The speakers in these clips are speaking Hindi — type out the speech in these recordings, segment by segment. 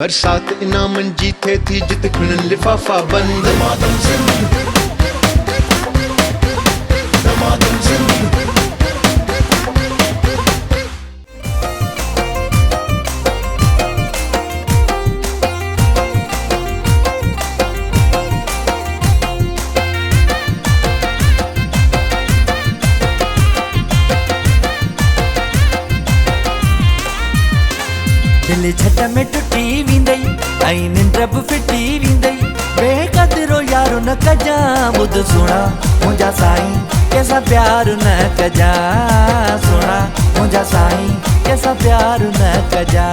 बरसात इनामन जीते थी जित खुनन लिफाफा बंद दमादम जिंद दमादम जिंद दिल छट में टुटी विंदई आई निंद्रब फिटी विंदई बेकदरो यारो न कजा बुध सुना मुझा साईं कैसा प्यार न कजा सुना मुझा साईं कैसा प्यार न कजा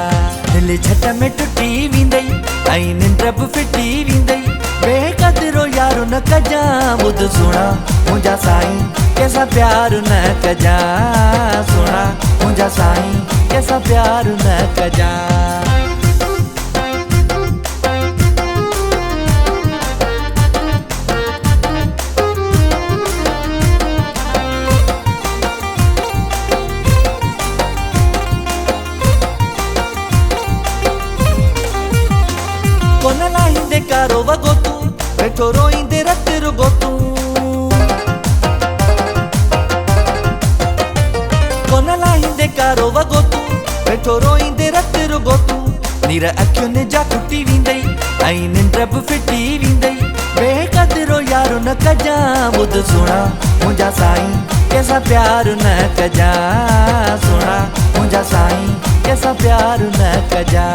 दिल छट में टुटी विंदई आई निंद्रब फिटी विंदई बेकदरो यारो न कजा बुध सुना मुझा साईं कैसा प्यार न कजा सुना मुझा साईं कैसा प्यार न कजा कोनला हिंदे कारो वगोतू बैठो रोइंदे रत रुगोतू कोनला हिंदे कारो वगोतू बैठो रोइंदे रत रुगोतू नीर अखियों ने जा टुटी विंदई आई निंद्रब फिटी विंदई बेकदरो यारो न कजा बुध सुना मुझा साईं कैसा प्यार न कजा सुना मुझा साईं कैसा प्यार न कजा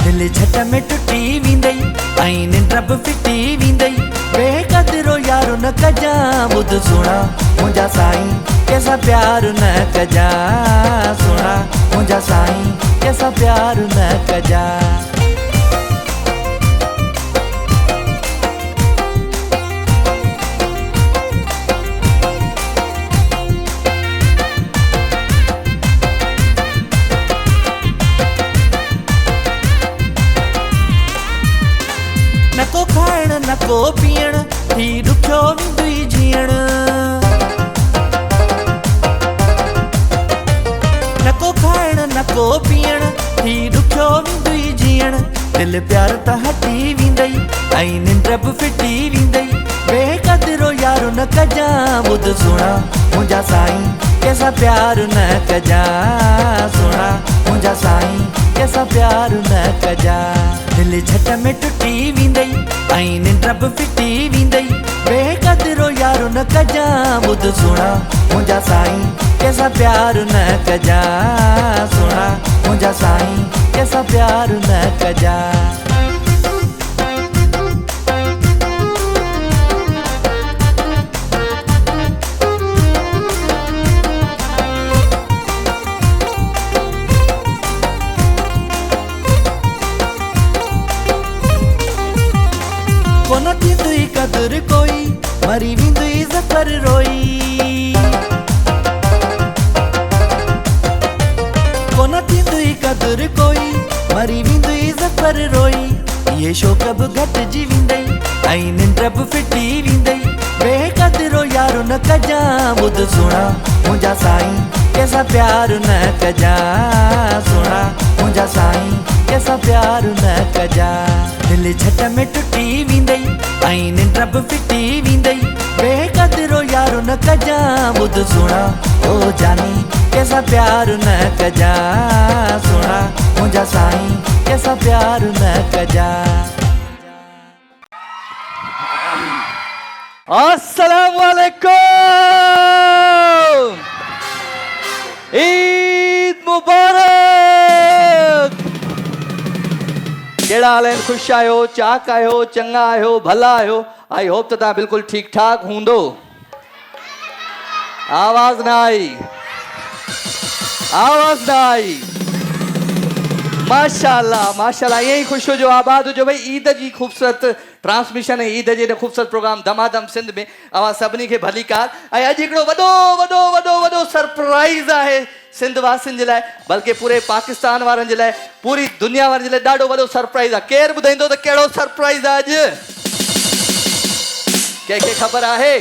दिल छट में टुटी विंदई आई निंद्रब फिटी विंदई बेकदरो यारो न कजा बुध सुना मुझा साईं कैसा प्यार न कजा सुना मुझा साईं कैसा प्यार न कजा नको खाइण नको पीअण थी ॾुखियो विंदुई जीअण नको खाइण नको पीअण थी ॾुखियो विंदुई जीअण दिल प्यार त हटी विंदई आई निंद्रब फिटी विंदई बेकदरो यारो न कजा बुध सुना मुझा साईं कैसा प्यार न कजा सुना मुझा साईं कैसा प्यार न कजा दिल छट में टुटी विंदई आई निंद्रब फिटी विंदई बेकदरो यारो न कजा बुध सुना मुझा साईं कैसा प्यार न कजा सुना मुझा साईं कैसा प्यार न कजा कोन थींदुई कदर कोई मरी विंदुई ज़फ़र रोई कोन थींदुई कदर कोई मरी विंदुई ज़फ़र रोई ये शो कब घटिजी विंदई आई निंद्रब फिटी विंदई बेकदरो यारो न कजा बुध सुना मुझा साईं कैसा प्यार न कजा सुना मुझा साईं कैसा प्यार न कजा दिल छट में टुटी विंदई आई निंद्रब फिटी विंदई बेकदरो यारो न कजा बुध सुना ओ जानी कैसा प्यार न कजा सुना मुझा साईं कैसा प्यार न कजा अस्सलाम वालेकुम, ईद मुबारक। केड़ा हाल आहिनि? ख़ुशि आहियो, चाक आहियो, चङा आहियो, भला आहियो? आई होप त तव्हां बिल्कुलु ठीक ठाक हूंदो। आवाज़ न आई, आवाज़ न आई। माशाल्लाह माशाल्लाह, ईअं ई ख़ुशि हुजो, आबाद हुजो। भई ईद जी ख़ूबसूरत ट्रांसमिशन है, ईद जे ख़ूबसूरत प्रोग्राम दमादम सिंध में अवां सभिनी खे भली कार। ऐं अॼु हिकिड़ो वॾो वॾो वॾो वॾो सरप्राइज़ आहे सिंध वासियुनि जे लाइ, बल्कि पूरे पाकिस्तान वारनि जे लाइ, पूरी दुनिया वारनि जे लाइ ॾाढो वॾो सरप्राइज़ आहे। केरु ॿुधाईंदो त कहिड़ो सरप्राइज़ आहे अॼु? कंहिंखे ख़बर आहे?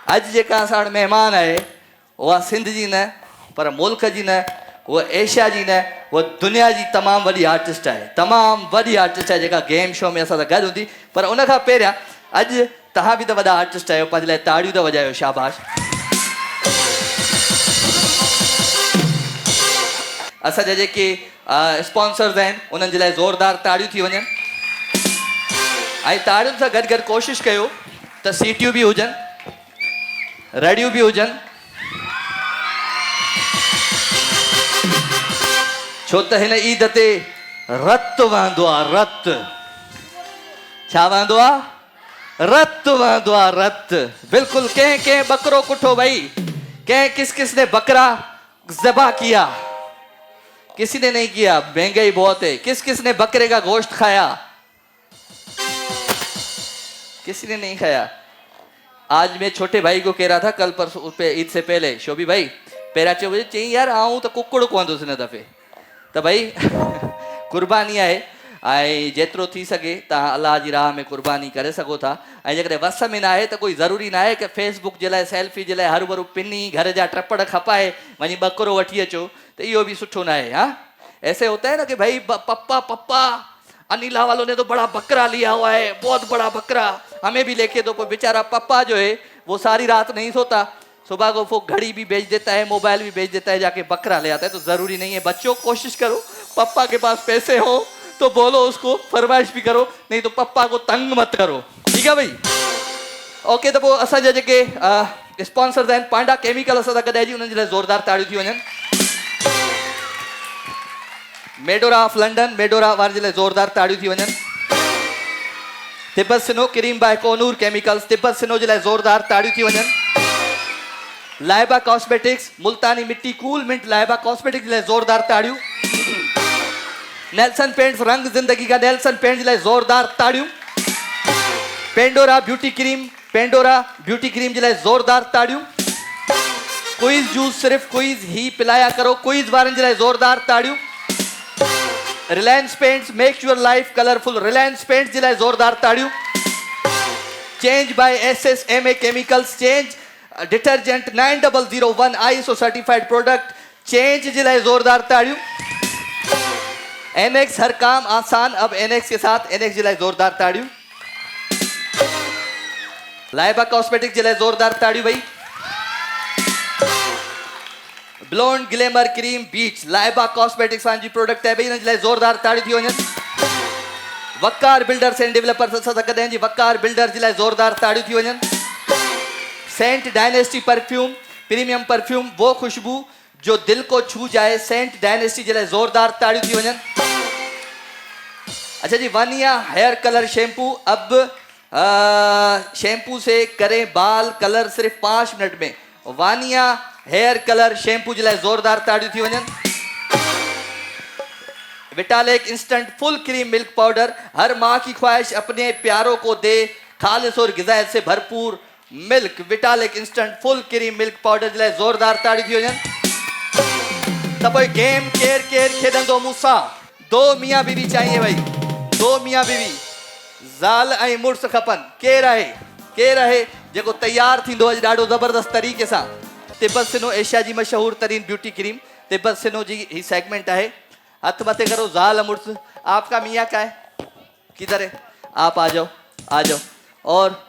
अॼु जेका असां वटि महिमान आहे उहा सिंध जी न, पर मुल्क जी न, वो एशिया जी ने वो दुनिया जी तमाम वॾी आर्टिस्ट है, तमाम वॾी आर्टिस्ट है जेका गेम शो में असां सां गॾु हूंदी। पर उन खां पहिरियां अॼु तव्हां बि त वॾा आर्टिस्ट आहियो, पंहिंजे लाइ ताड़ियूं त वॼायो, शाबाश। असांजा जेके स्पॉन्सर्स आहिनि उन्हनि जे लाइ ज़ोरदार ताड़ियूं थी वञनि। ऐं ताड़ियुनि सां गॾु गॾु कोशिशि कयो त सीटियूं बि हुजनि, रड़ियूं बि हुजनि, छो त हिन ईद ते रत वहंदो आहे, रत। छा वहंदो आहे? रत वहंदो आहे, रत। बिल्कुलु कंहिं कंहिं बकरो कुठो भई, कंहिं किस किस ने बकरा ज़बा किया, किसी ने नहीं किया, महंगाई बहुत है। किस किस ने बकरे का गोश्त खाया? किसी ने नहीं खाया। आज मैं छोटे भाई को कह रहा था कल परसों पे ईद से पहले, शोभी भाई पहिरियां चयो मुझे चई यार आऊं तो कुकड़ कोंदुसि हिन दफ़े त भाई कुर्बानी आहे ऐं जेतिरो थी सघे तव्हां अलाह जी राह में कुर्बानी करे सघो था। ऐं जेकॾहिं वस में न आहे त कोई ज़रूरी न आहे कि फेसबुक जे लाइ सेल्फी जे लाइ हरू भरू पिनी घर जा टपड़ खपाए वञी बकरो वठी अचो, तो इहो भी सुठो ना है। हाँ, ऐसे होता है ना कि भाई पप्पा पप्पा अनिला वालों ने तो बड़ा बकरा लिया हुआ है, बहुत बड़ा बकरा, हमें भी लेके दो। पर बेचारा पप्पा जो है वो सारी रात नहीं सोता, सुबह को वो घड़ी भी बेच देता है, मोबाइल भी बेच देता है, जाके बकरा ले आता है। तो ज़रूरी नहीं है। बच्चों कोशिश करो, पप्पा के पास पैसे हो तो बोलो उसको, फरमाइश भी करो, नहीं तो पप्पा को तंग मत करो, ठीक है भाई। ओके, तो पोइ असांजा जेके स्पॉन्सर्स आहिनि पांडा केमिकल असां सां गॾाइजी, उन्हनि जे लाइ ज़ोरदार ताड़ियूं थी वञनि। मेडोरा ऑफ लंडन, मेडोरा वारनि जे लाइ ज़ोरदार ताड़ियूं थी वञनि। तिब्बत सिनो cream bye Konur chemicals, Tibet सिनो जे लाइ ज़ोरदार ताड़ियूं थी वञनि। लाइबा कॉस्मेटिक्स, मुल्तानी मिट्टी कूल मिंट लाइबा कॉस्मेटिक्स जे लाइ ज़ोरदार ताड़ियूं। नेल्सन पेंट्स, रंग जिंदगी का नेल्सन पेंट्स जे लाइ ज़ोरदार ताड़ियूं। Pandora beauty cream, Pandora beauty cream जे लाइ ज़ोरदार ताड़ियूं। क्विज जूस, सिर्फ क्विज ही पिलाया करो, क्विज वारनि जे लाइ ज़ोरदार ताड़ियूं। Reliance paints, make your life colourful, Reliance paints जे लाइ ज़ोरदार ताड़ियूं। Change by SSMA chemicals, change detergent 9001 ISO certified product, change जे लाइ ज़ोरदार ताड़ियूं। NX, हर काम आसान अब NX के साथ, NX जे लाइ ज़ोरदार ताड़ियूं। लाइबा कॉस्मेटिक्स जे लाइ ज़ोरदार ताड़ियूं भाई। ब्लोंड ग्लैमर क्रीम बीच, लाइबा कॉस्मेटिक्स वारनि जी प्रोडक्ट है भाई, हिन जे लाइ ज़ोरदार ताड़ियूं थी वञनि। वकार बिल्डर्स एंड डेवलपर्स असां सां गॾु जी, वकार बिल्डर्स जे लाइ ज़ोरदार ताड़ियूं थी वञनि। Scent dynasty perfume, premium perfume, वो खुशबू जो दिल को छू जाए, सेंट डायनेस्टी जे लाइ ज़ोरदार ताड़ियूं थी वञनि। अच्छा जी, वानिया हेयर कलर शैम्पू, अब शैम्पू से करें बाल कलर सिर्फ 5 मिनट में। वानिया हेयर कलर शैम्पू जे लाइ ज़ोरदार ताड़ियूं थी वञनि। विटालिक instant full cream milk powder, हर माँ की ख्वाहिश अपने प्यारों को दे, खालिस और ग़िज़ायत से भरपूर मिल्क, विटालिक instant full cream milk powder जे लाइ ज़ोरदार ताड़ियूं थी वञनि। त पोइ गेम केर केर खेॾंदो मूंसां? 2 मियाँ बीवी चाहिए भाई, 2 मियाँ बीवी, ज़ाल ऐं मुड़ुस खपनि। केरु आहे, केरु आहे जेको तयारु थींदो अॼु ॾाढो ज़बरदस्त तरीक़े सां? तिब्बत सिनो, एशिया जी मशहूर तरीन ब्यूटी क्रीम, तिब्बत सिनो जी ही सेगमेंट है। हथ मथे करो, ज़ाल मुड़ुस। आपका मियाँ का है, किधर है? आप आ जाओ, आ जाओ। और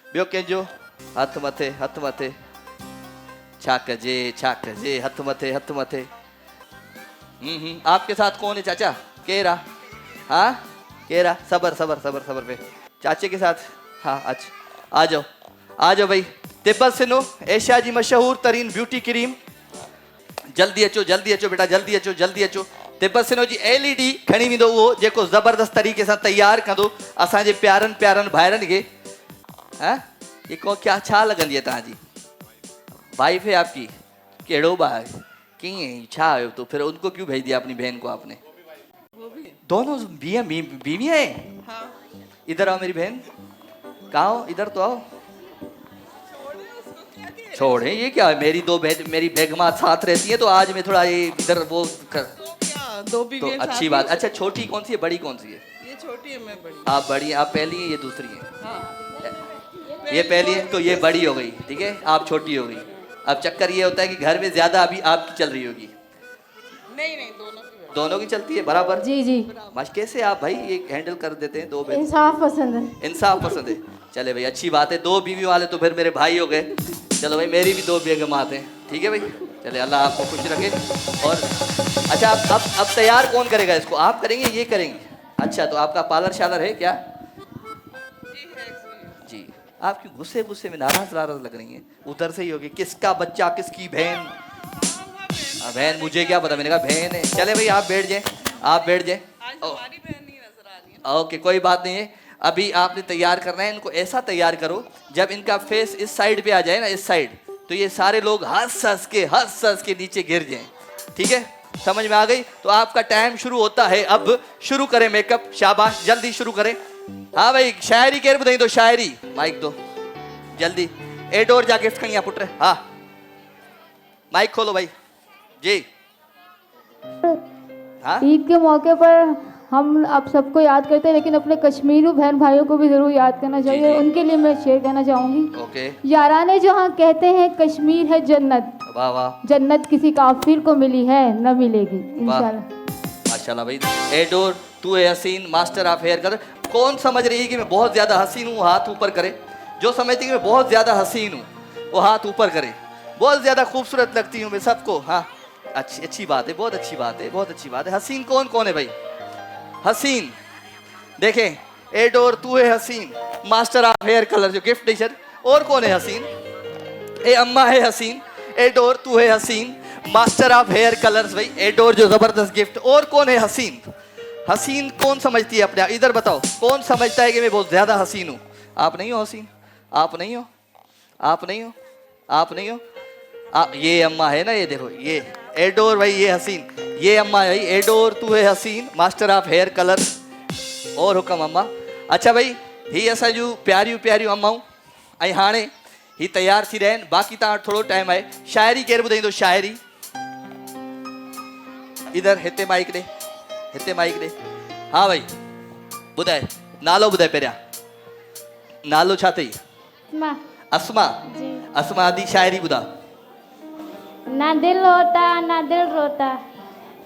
ॿियो कंहिंजो हथ मथे, हथ मथे, छा कजे, छा कजे, हथ मथे, हथ मथे। आपके साथ कौन है चाचा? केरु आहे? हाँ, केरु आहे? सबर सबर सबर सबर पे, चाचे के साथ। हाँ, अच्छा, आ जाओ, आ जाओ भाई। तिब्बत सिनो, एशिया जी मशहूर तरीन ब्यूटी क्रीम, जल्दी अचो, जल्दी अचो बेटा, जल्दी अचो, जल्दी अचो। तिब्बत सिनो जी LED खणी वेंदो उहो जेको ज़बरदस्त तरीक़े सां तयारु कंदो असांजे प्यारनि प्यारनि भाइरनि खे। हाँ, ये को क्या छा लॻंदी आहे तव्हांजी वाइफ है आपकी? केड़ो ॿार कीअं छा आयो? तो फिर उनको क्यों भेज दिया अपनी बहन को आपने? दोनों बीवी है? हाँ। इधर आओ मेरी बहन, कहाँ हो? इधर तो आओ। छोड़े, ये क्या है? मेरी बेगमा साथ रहती है, तो आज मैं थोड़ा ये इधर वो कर। क्या 2 बीवी तो अच्छी बात। अच्छा, छोटी कौन सी है, बड़ी कौन सी है? ये छोटी है, मैं बड़ी। आप बड़ी, आप पहली है, ये दूसरी है। हाँ। ये पहली है तो ये बड़ी हो गई, ठीक है, आप छोटी हो गई। अब चक्कर ये होता है कि घर में ज्यादा अभी आपकी चल रही होगी, दोनों की चलती है बराबर? जी जी। माश कैसे आप भाई ये हैंडल कर देते हैं? दो बेन इंसाफ पसंद है। इंसाफ पसंद है। चले भाई अच्छी बात है, दो बीवी वाले तो फिर मेरे भाई हो गए। चलो भाई मेरी भी दो बेगमात हैं, ठीक है भाई। चले अल्लाह आपको खुश रखे। और अच्छा अब तैयार कौन करेगा इसको? आप करेंगे ये करेंगे? अच्छा तो आपका पार्लर शालर है क्या? जी। आप क्यों गुस्से गुस्से में नाराज लग रही हैं? उधर से ही होगी। किसका बच्चा किसकी बहन? बहन मुझे क्या पता, मैंने कहा बहन है। चले भाई आप बैठ जाए, आप बैठ जाए। आज हमारी बहन नहीं नजर आ रही है। ओके कोई बात नहीं है। अभी आपने तैयार करना है इनको, ऐसा तैयार करो जब इनका फेस इस साइड पे आ जाए ना, इस साइड, तो ये सारे लोग हंस के नीचे गिर जाएं। ठीक है, समझ में आ गई? तो आपका टाइम शुरू होता है अब। शुरू करें मेकअप, शाबाश जल्दी शुरू करें। हाँ भाई शायरी केर बताई दो, शायरी माइक दो जल्दी। ए डोर जाके खड़िया पुट रहे। हाँ माइक खोलो भाई जी। हाँ ईद के मौके पर हम आप सबको याद करते हैं, लेकिन अपने कश्मीरी बहन भाइयों को भी जरूर याद करना चाहिए। उनके लिए मैं शेर कहना चाहूंगी। ओके। याराने जहाँ कहते हैं कश्मीर है जन्नत, वाह वाह। जन्नत किसी काफिर को मिली है न मिलेगी इंशाल्लाह। माशाल्लाह भाई। ए डोर तू है हसीन, मास्टर ऑफ हेयर कलर। कौन समझ रही है कि मैं बहुत ज्यादा हसीन हूँ? हाथ ऊपर करे। जो समझती है कि मैं बहुत ज्यादा हसीन हूँ वो हाथ ऊपर करे। बहुत ज्यादा खूबसूरत लगती हूँ मैं सबको। हाँ अच्छी बात है, बहुत अच्छी बात है, बहुत अच्छी बात है। हसीन कौन कौन है भाई? हसीन देखें, ए डोर तू है हसीन, मास्टर ऑफ हेयर कलर जो गिफ्ट टीचर। और कौन है हसीन? ए अम्मा है हसीन, ए डोर तू है हसीन, मास्टर ऑफ हेयर कलर्स भाई। ए डोर जो जबरदस्त गिफ्ट। और कौन है हसीन? हसीन कौन समझती है अपने? इधर बताओ कौन समझता है कि मैं बहुत ज्यादा हसीन हूँ? आप नहीं हो हसीन? आप नहीं हो? आप नहीं हो? आप नहीं हो? ये अम्मा है ना, ये देखो ये एडोर भाई, ये हसीन, ये अम्मा भाई। एडोर तू है हसीन, मास्टर ऑफ हेयर कलर। और हुक्म अम्मा। अच्छा भाई ही असा जो प्यारियूं प्यारियूं अम्माऊं ऐं हाणे ही तैयार थी रहन। बाक़ी तव्हां थोड़ो टाइम आहे। शायरी केरु ॿुधाईंदो? शायरी इधर हिते माइक ॾे, हिते माइक ॾे। हाँ भाई ॿुधाए, नालो ॿुधाए पहिरियां। नालो छा अथई? अस्मा। अस्मा दी शायरी ॿुधा। ना दिल होता ना दिल रोता,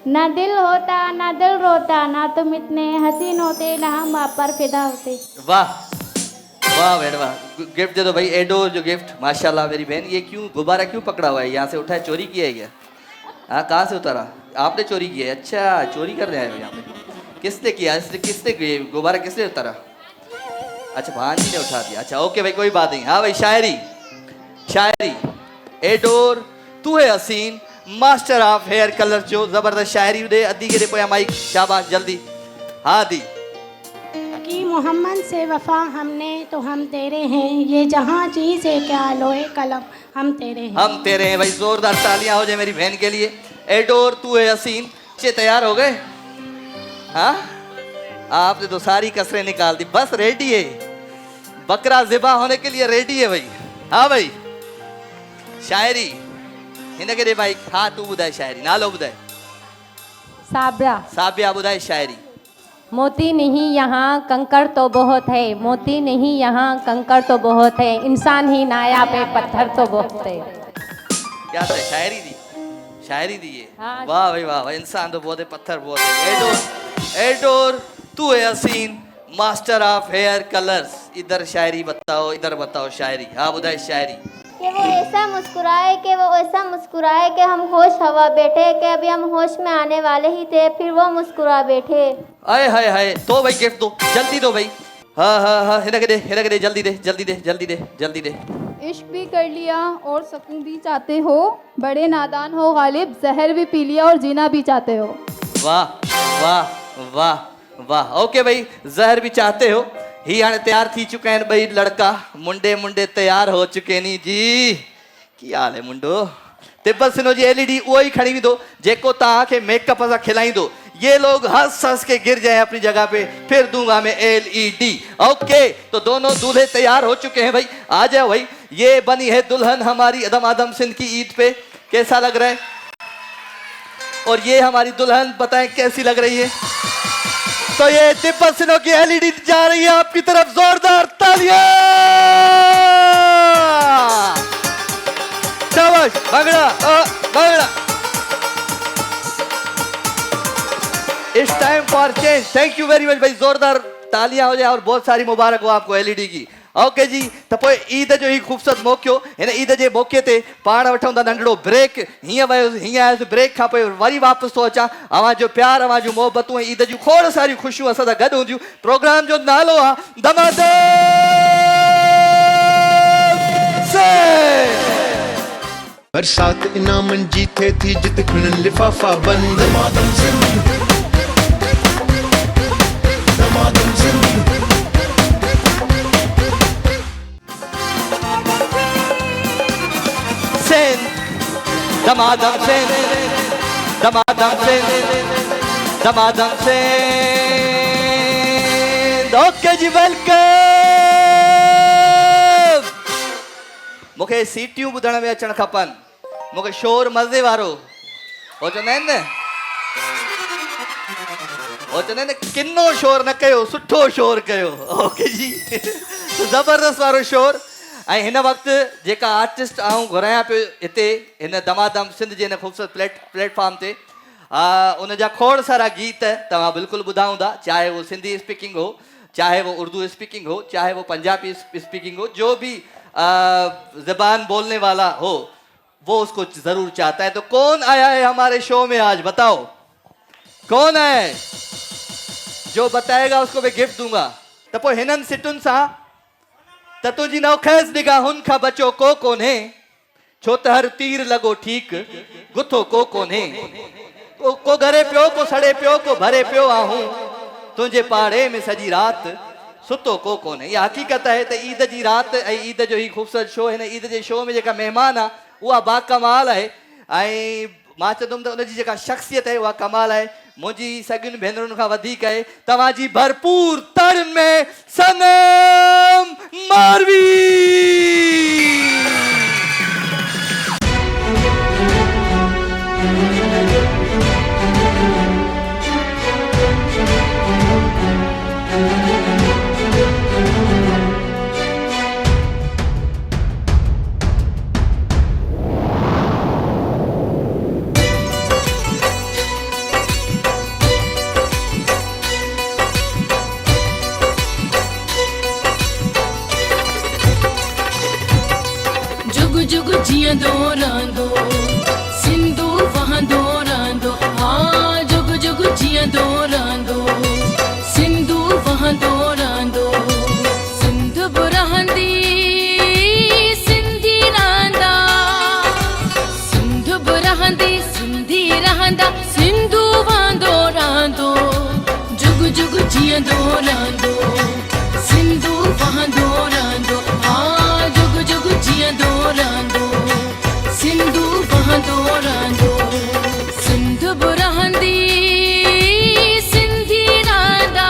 ना दिल होता ना दिल रोता, ना तुम इतने हसीन होते ना हम आप पर फिदा होते। वाह वाह बहन वाह। गिफ्ट दे दो भाई, एडोर जो गिफ्ट। माशाल्लाह मेरी बहन। ये क्यों गुब्बारा क्यों पकड़ा हुआ है? यहाँ से उठाया, चोरी किया है क्या? हाँ कहाँ से उतारा? आपने चोरी किया है? अच्छा चोरी कर रहे हैं यहाँ पे। किसने किया? किसने गुब्बारा किसने उतारा? अच्छा भांजी ने उठा दिया। अच्छा ओके भाई कोई बात नहीं। हाँ भाई शायरी, शायरी। एडोर तू है हसीन, मास्टर ऑफ हेयर कलर जो जबरदस्त शायरी दे। अदी के दे पोया माइक, शाबाश जल्दी। हाँ दी। कि मोहम्मद से वफा हमने तो हम तेरे हैं, ये जहाँ चीज़ है क्या लोहे कलम हम तेरे हैं। हम तेरे हैं भाई। जोरदार तालियां हो जाए मेरी बहन के लिए। एडोर तू है हसीन। बच्चे तैयार हो गए? हाँ आपने तो सारी कसरें निकाल दी, बस रेडी है। बकरा ज़िबा होने के लिए रेडी है भाई। हाँ भाई शायरी हिन के दे भाई। हाँ तू ॿुधाए शायरी, नालो ॿुधाए। साबिया। साबिया ॿुधाए शायरी। मोती नहीं यहाँ कंकड़ तो बहुत है, मोती नहीं यहाँ कंकड़ तो बहुत है, इंसान ही नायाब है पत्थर तो बहुत है। क्या था? शायरी दी, शायरी दी ये। हाँ। वाह भाई वाह। इंसान तो बहुत है पत्थर बहुत है। एडोर एडोर तू है हसीन, मास्टर ऑफ हेयर कलर्स। इधर शायरी बताओ, इधर बताओ शायरी। हाँ बुधाए शायरी। कि वो ऐसा मुस्कुराए कि वो ऐसा मुस्कुराए कि हम होश हवा बैठे, कि अभी हम होश में आने वाले ही थे फिर वो मुस्कुरा बैठे। आए हाय हाय। तो भाई गिफ्ट दो जल्दी दो भाई। हाँ हाँ हाँ हिना के दे जल्दी दे जल्दी दे जल्दी दे जल्दी दे। इश्क भी कर लिया और सकून भी चाहते हो, बड़े नादान हो गालिब, जहर भी पी लिया और जीना भी चाहते हो। वाह वाह वाह वाह। ओके भाई जहर भी चाहते हो। ही हाणे तैयार थी चुका है भाई लड़का। मुंडे मुंडे तैयार हो चुके नी जी। की हाल है मुंडो? तिब्बत जी एलईडी वो ही खड़ी दो जेको तव्हांखे मेकअप सां खिलाईंदो। ये लोग हंस हंस के गिर जाए अपनी जगह पे, फिर दूंगा मैं एलईडी। ओके तो दोनों दूल्हे तैयार हो चुके हैं भाई। आ जाओ भाई। ये बनी है दुल्हन हमारी दमादम सिंध की ईद पे। कैसा लग रहा है? और ये हमारी दुल्हन बताएं कैसी लग रही है? तो ये तिब्बत सिंह की एलईडी जा रही है आपकी तरफ। जोरदार तालियां। शाबाश। Bhangra bhangra. It's time for change. Thank you very much भाई, जोरदार तालियां हो जाए और बहुत सारी मुबारक हो आपको एलईडी की। ओके जी, त पोइ ईद जो ही ख़ूबसूरत मौक़ो, हिन ईद जे मौक़े ते पाण वठूं था नंढड़ो ब्रेक। हीअं वियुसि हीअं आयुसि, ब्रेक खां पोइ वरी वापसि थो अचां। अवां जो प्यार, अवां जूं मोहबतूं ऐं ईद जूं खोड़ सारियूं ख़ुशियूं असां सां गॾु हूंदियूं। प्रोग्राम जो नालो आहे धमाधम बरसात इनामनि जी थिए थी जिते खणनि लिफ़ाफ़ा बंद। दमादम सिंध, दमादम सिंध। दमादम सिंध, दमादम सिंध, दमादम सिंध। ओके जी, वेलकम। मूंखे सीटियूं ॿुधण में अचणु खपनि, मूंखे शोर मज़े वारो। हो चवंदा आहिनि न, हो चवंदा आहिनि न किनो शोर न कयो, सुठो शोर कयो। ओके जी, ज़बरदस्त वारो शोर। ऐं हिन वक़्तु जेका आर्टिस्ट आऊं घुरायां पियो हिते हिन दमादम सिंध जे हिन ख़ूबसूरत प्लेटफॉर्म ते, उन जा खोड़ सारा गीत तव्हां बिल्कुलु ॿुधा हूंदा, चाहे वो सिंधी स्पीकिंग हो, चाहे वो उर्दू स्पीकिंग हो, चाहे वो पंजाबी स्पीकिंग हो, जो भी ज़बान बोलने वाला हो वो उसको ज़रूर चाहता है। तो कौन आया है हमारे शो में आज, बताओ कौन आया है? जो बताएगा उसको मैं गिफ्ट दूंगा। तो पोइ हिननि सिटुनि सां त तुंहिंजी नौखैस निगाहुनि खां बचो को कोन्हे, छो त हर तीर लॻो ठीक गुथो को कोन्हे। को घरे पियो, को सड़े पियो, को भरे पियो आहूं, तुंहिंजे पाड़े में सॼी राति सुतो को कोन्हे। इहा हक़ीक़त आहे त ईद जी राति ऐं ईद जो ही ख़ूबसूरत शो, हिन ईद जे शो में जेका महिमान आहे उहा बाकमाल आहे। ऐं मां चवंदुमि त उनजी जेका शख़्सियत आहे उहा कमाल आहे। मुंहिंजी सॻियुनि भेनरुनि खां वधीक आहे तव्हांजी भरपूर ताड़ियुनि में सनम मारवी। जुग जियंदो रहंदो सिंधू वहंदो रहंदो। हाँ, जुग जुग जियंदो रहंदो सिंधू वहंदो रहंदो। सिंध बि रहंदी सिंधी रहंदा, सिंध बि रहंदी सिंधी रहंदा। सिंधू वहंदो रहंदो, जुग जुग जियंदो रहंदो सिंधू वहंदो रहंदो। हाँ, जुग जुग जियंदो रहंदो सिंधू वहंदो रहंदो। सिंध बि रहंदी सिंधी रहंदा।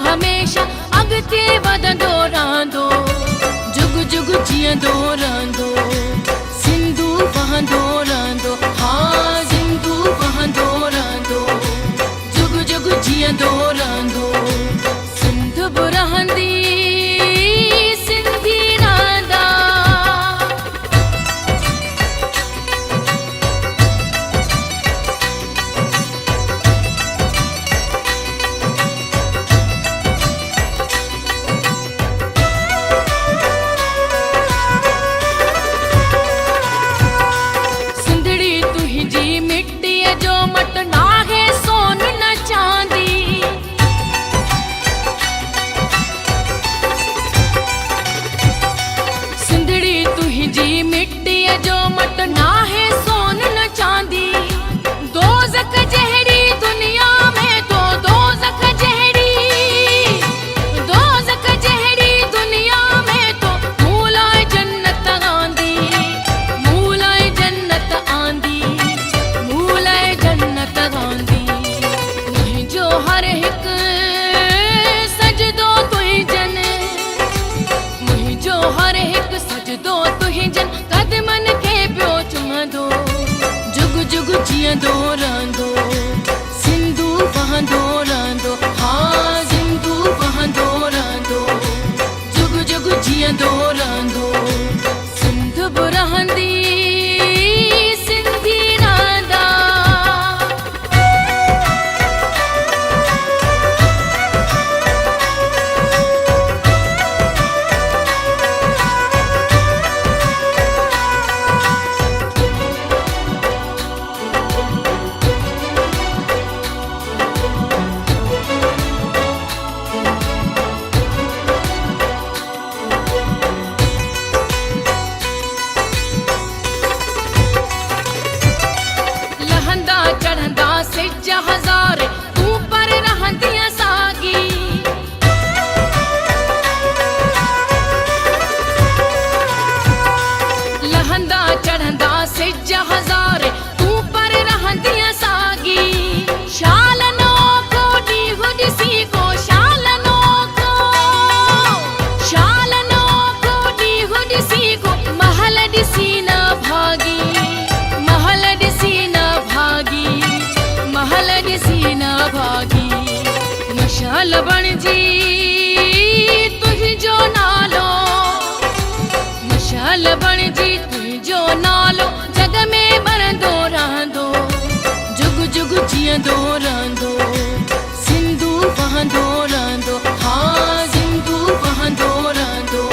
हमेशा अॻिते वधंदो रहंदो, जुग जुग जियंदो रहंदो सिंधू वहंदो रहंदो। हाँ, सिंधू वहंदो रहंदो, जुग जुग जियंदो रहंदो। सिंध बि रहंदी सिंधी रहंदा। त ना है सोन न चांदी दोज़ख जहरी दुनिया में तो दोज़ख जहरी दुनिया में तो मूलाए जन्नत आंदी मूलाए जन्नत आंदी मूलाए जन्नत आंदी मुंहिंजो हर हिक सजदो तुही जन मुंहिंजो हर हिक सजदो तुही जन कदमन खे पियो चुमंदो जुग जुग जीअंदो रहंदो सिंधु वहंदो रहंदो हाँ सिंधु वहंदो रहंदो जुग जुग जीअंदो रहंदो सिंध बि रहंदी सिंधी रहंदा लहंदा चढ़ंदा सिज हज़ार तूं पर रहंदीअ सागी लहंदा चढ़ंदा सिज हज़ार तूं पर रहंदीअ सागी शालनो को ॾींहुं ॾिसी को शालनो को ॾींहुं ॾिसी को महल ॾिसी न भागी महल ॾिसी न भागी महल ॾिसी न भागी मशाल बणिजी तुंहिंजो नालो मशाल बणिजी तुंहिंजो नालो जग में बरंदो रहंदो जुग जुग जीअंदो रहंदो सिंधु वहंदो रहंदो हाँ सिंधु वहंदो रहंदो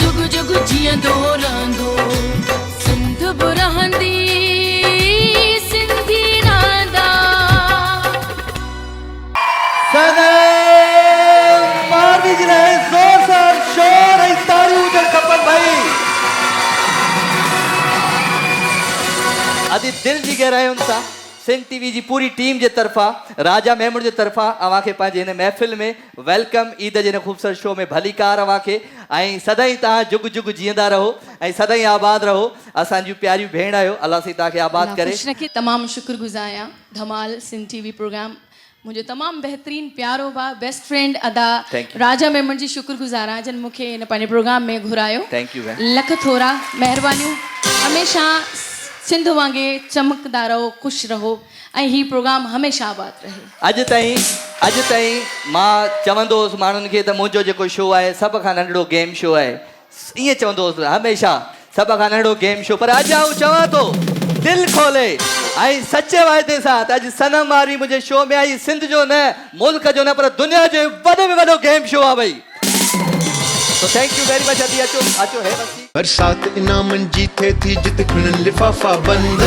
जुग जुग जीअंदो रहंदो सिंध बि रहंदी सिंधी रहंदा सनम मार दीजिए रहे जोर से और शोर ऐ तालियूं हुजण खपनि भाई अदी दिल जी गहरायुनि सां सिंध टीवी जी पूरी टीम जे तरफ़ा राजा महमूद जे तरफ़ा अव्हां खे पंहिंजे हिन महफ़िल में वेलकम ईद जे हिन ख़ूबसूरत शो में भलीकार अव्हां खे ऐं सदाईं तव्हां जुग जुग जीअंदा रहो ऐं सदाईं आबाद रहो असांजूं प्यारियूं भेण आहियो अलाह साईं तव्हांखे आबाद करे खुश रखे तमामु शुक्रगुज़ार आहियां धमाल सिंध टीवी प्रोग्राम मुंहिंजो तमामु बहितरीनु प्यारो भाउ बेस्ट फ्रेंड अदा Thank you. राजा मेमन जी शुक्रगुज़ार आहियां जिन मूंखे हिन पंहिंजे प्रोग्राम में घुरायो थैंक यू भेण लख थोरा महिरबानियूं हमेशह सिंध वांगुरु चमकदा रहो ख़ुशि रहो ऐं हीउ प्रोग्राम हमेशह आबाद रहे अॼु ताईं मां चवंदो हुउसि माण्हुनि खे त मुंहिंजो जेको शो आहे सभ खां नंढड़ो गेम शो आहे ईअं चवंदो हुउसि हमेशह सभ खां नंढड़ो गेम शो पर अॼु आउं चवां थो दिलि खोले ऐं सचे वाइदे सां त अॼु सनम वारी मुंहिंजे शो में आई सिंध जो न मुल्क जो न पर दुनिया जो वॾे में वॾो गेम शो आहे भई तो थैंक यू वेरी मच अदी अचो अचो है वसी बरसात इनामन जी थे थी जित खिड़न लिफाफा बंद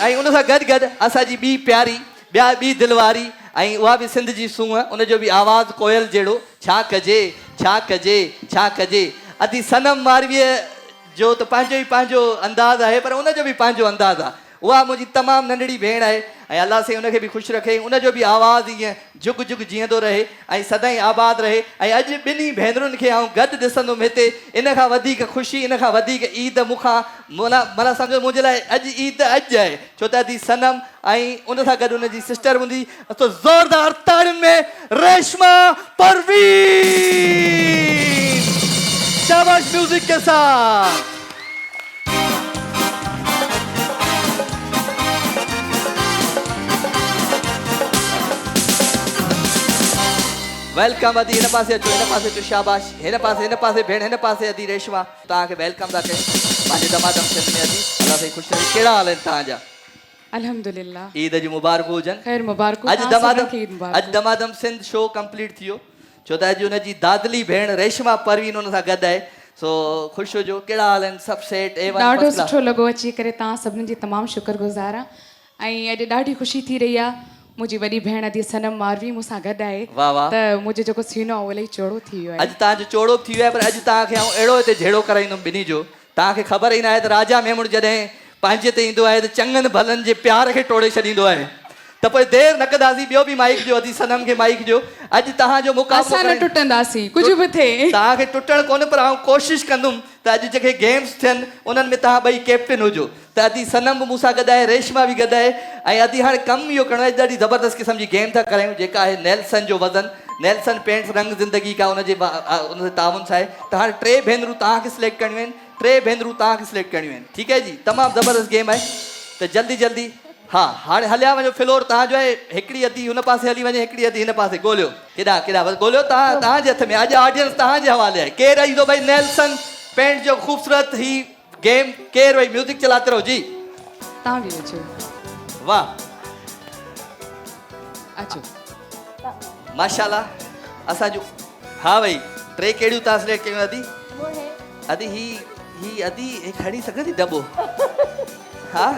ऐं उन सां गॾु गॾु असांजी ॿी प्यारी ॿी दिलवारी ऐं उहा बि सिंध जी सूंहं उनजो बि आवाज़ु कोयल जहिड़ो छा कजे छा कजे छा कजे अदी सनम मारवीअ जो त पंहिंजो अंदाज़ आहे पर उनजो बि पंहिंजो अंदाज़ आहे उहा मुंहिंजी तमामु नंढड़ी भेण आहे ऐं अलाह साईं उनखे बि ख़ुशि रखे उनजो बि आवाज़ु ईअं जुग जुग जीअंदो रहे ऐं सदाईं आबाद रहे ऐं अॼु ॿिन्ही भेनरुनि खे आउं गॾु ॾिसंदुमि हिते इन खां वधीक ख़ुशी इन खां वधीक ईद मूंखां माना सम्झो मुंहिंजे लाइ अॼु ईद अॼु आहे छो त अदी सनम ऐं उन सां गॾु उनजी सिस्टर हूंदी तो ज़ोरदार ताड़ियुनि में रेशमा परवीन शाबाश म्यूजिक के साथ वेलकम अदी हिन पासे अचो हिन पासे अचो शाबाश हिन पासे भेण हिन पासे अदी रेशमा तव्हांखे वेलकम था कयूं पंहिंजे दमादम सिंध में अदी अलाह साईं ख़ुशि रहे कहिड़ा हाल आहिनि तव्हांजा अल्हम्दुलिल्लाह ईद जी मुबारक हुजनि ख़ैर मुबारक अॼु दमादम सिंध शो कंप्लीट थियो छो त अॼु हुनजी दादली भेण रेशमा परवीन हुन सां गॾु आहे सो ख़ुशि हुजो कहिड़ा हाल आहिनि सभु सेट ॾाढो सुठो लॻो अची करे तव्हां सभिनी जी तमामु शुक्रगुज़ार आहे ऐं अॼु ॾाढी ख़ुशी थी रही आहे मुंहिंजी वॾी भेण अदी सनम मारवी मूंसां गॾु आहे वाह, वाह। त मुंहिंजो जेको सीनो आहे उहो इलाही चौड़ो थी वियो आहे अॼु तव्हांजो चोड़ो बि थी वियो आहे, पर अॼु तव्हांखे आउं अहिड़ो हिते झेड़ो कराईंदुमि ॿिन्ही जो, तव्हांखे ख़बर ई न आहे त राजा मेमुण जॾहिं पंहिंजे ते ईंदो आहे त चङनि भलनि जे प्यार खे टोड़े छॾींदो आहे। त पोइ देरि न कंदासीं, ॿियो बि माइक ॾियो, अदी सनम खे माइक ॾियो। अॼु तव्हांजो मुक़ाबिलो असां न टुटंदासीं, कुझु बि थिए। तव्हांखे टुटण कोन, पर आउं कोशिशि कंदुमि त अॼु जेके गेम्स थियनि उन्हनि में तव्हां ॿई कैप्टन हुजो। त अदी सनम बि मूंसां गॾु आहे, रेशमा बि गॾु आहे, ऐं अदी हाणे कमु इहो करिणो आहे, ॾाढी ज़बरदस्त क़िस्म जी गेम था करायूं जेका आहे नेल्सन जो वज़न। नेल्सन पेंट्स रंग ज़िंदगी का उनजे ताउन सां आहे। त हाणे 3 भेनरूं तव्हांखे सिलेक्ट करणियूं आहिनि, 3 भेनरूं तव्हांखे सिलेक्ट करणियूं आहिनि, ठीकु आहे जी। तमामु ज़बरदस्त गेम आहे। त जल्दी जल्दी हा हाणे हलिया वञो, फ्लोर तव्हांजो आहे। हिकिड़ी अदी हुन पासे हली वञे, हिकिड़ी अदी हिन पासे, ॻोल्हियो केॾा केॾा, बसि ॻोल्हियो। तव्हांजे हथ में अॼु ऑडियंस तव्हांजे हवाले आहे। केरु ईंदो भाई नेल्सन पेंट जो ख़ूबसूरत ही गेम, केरु भाई म्यूज़िक चलाते रहो जी। तव्हां बि अचो, वाह अचो। माशाल्लाह असांजो। हा भाई 3 कहिड़ियूं तव्हां सिलेक्ट कयूं अदी? अदी ही अदी खणी सघंदी दॿो? हाँ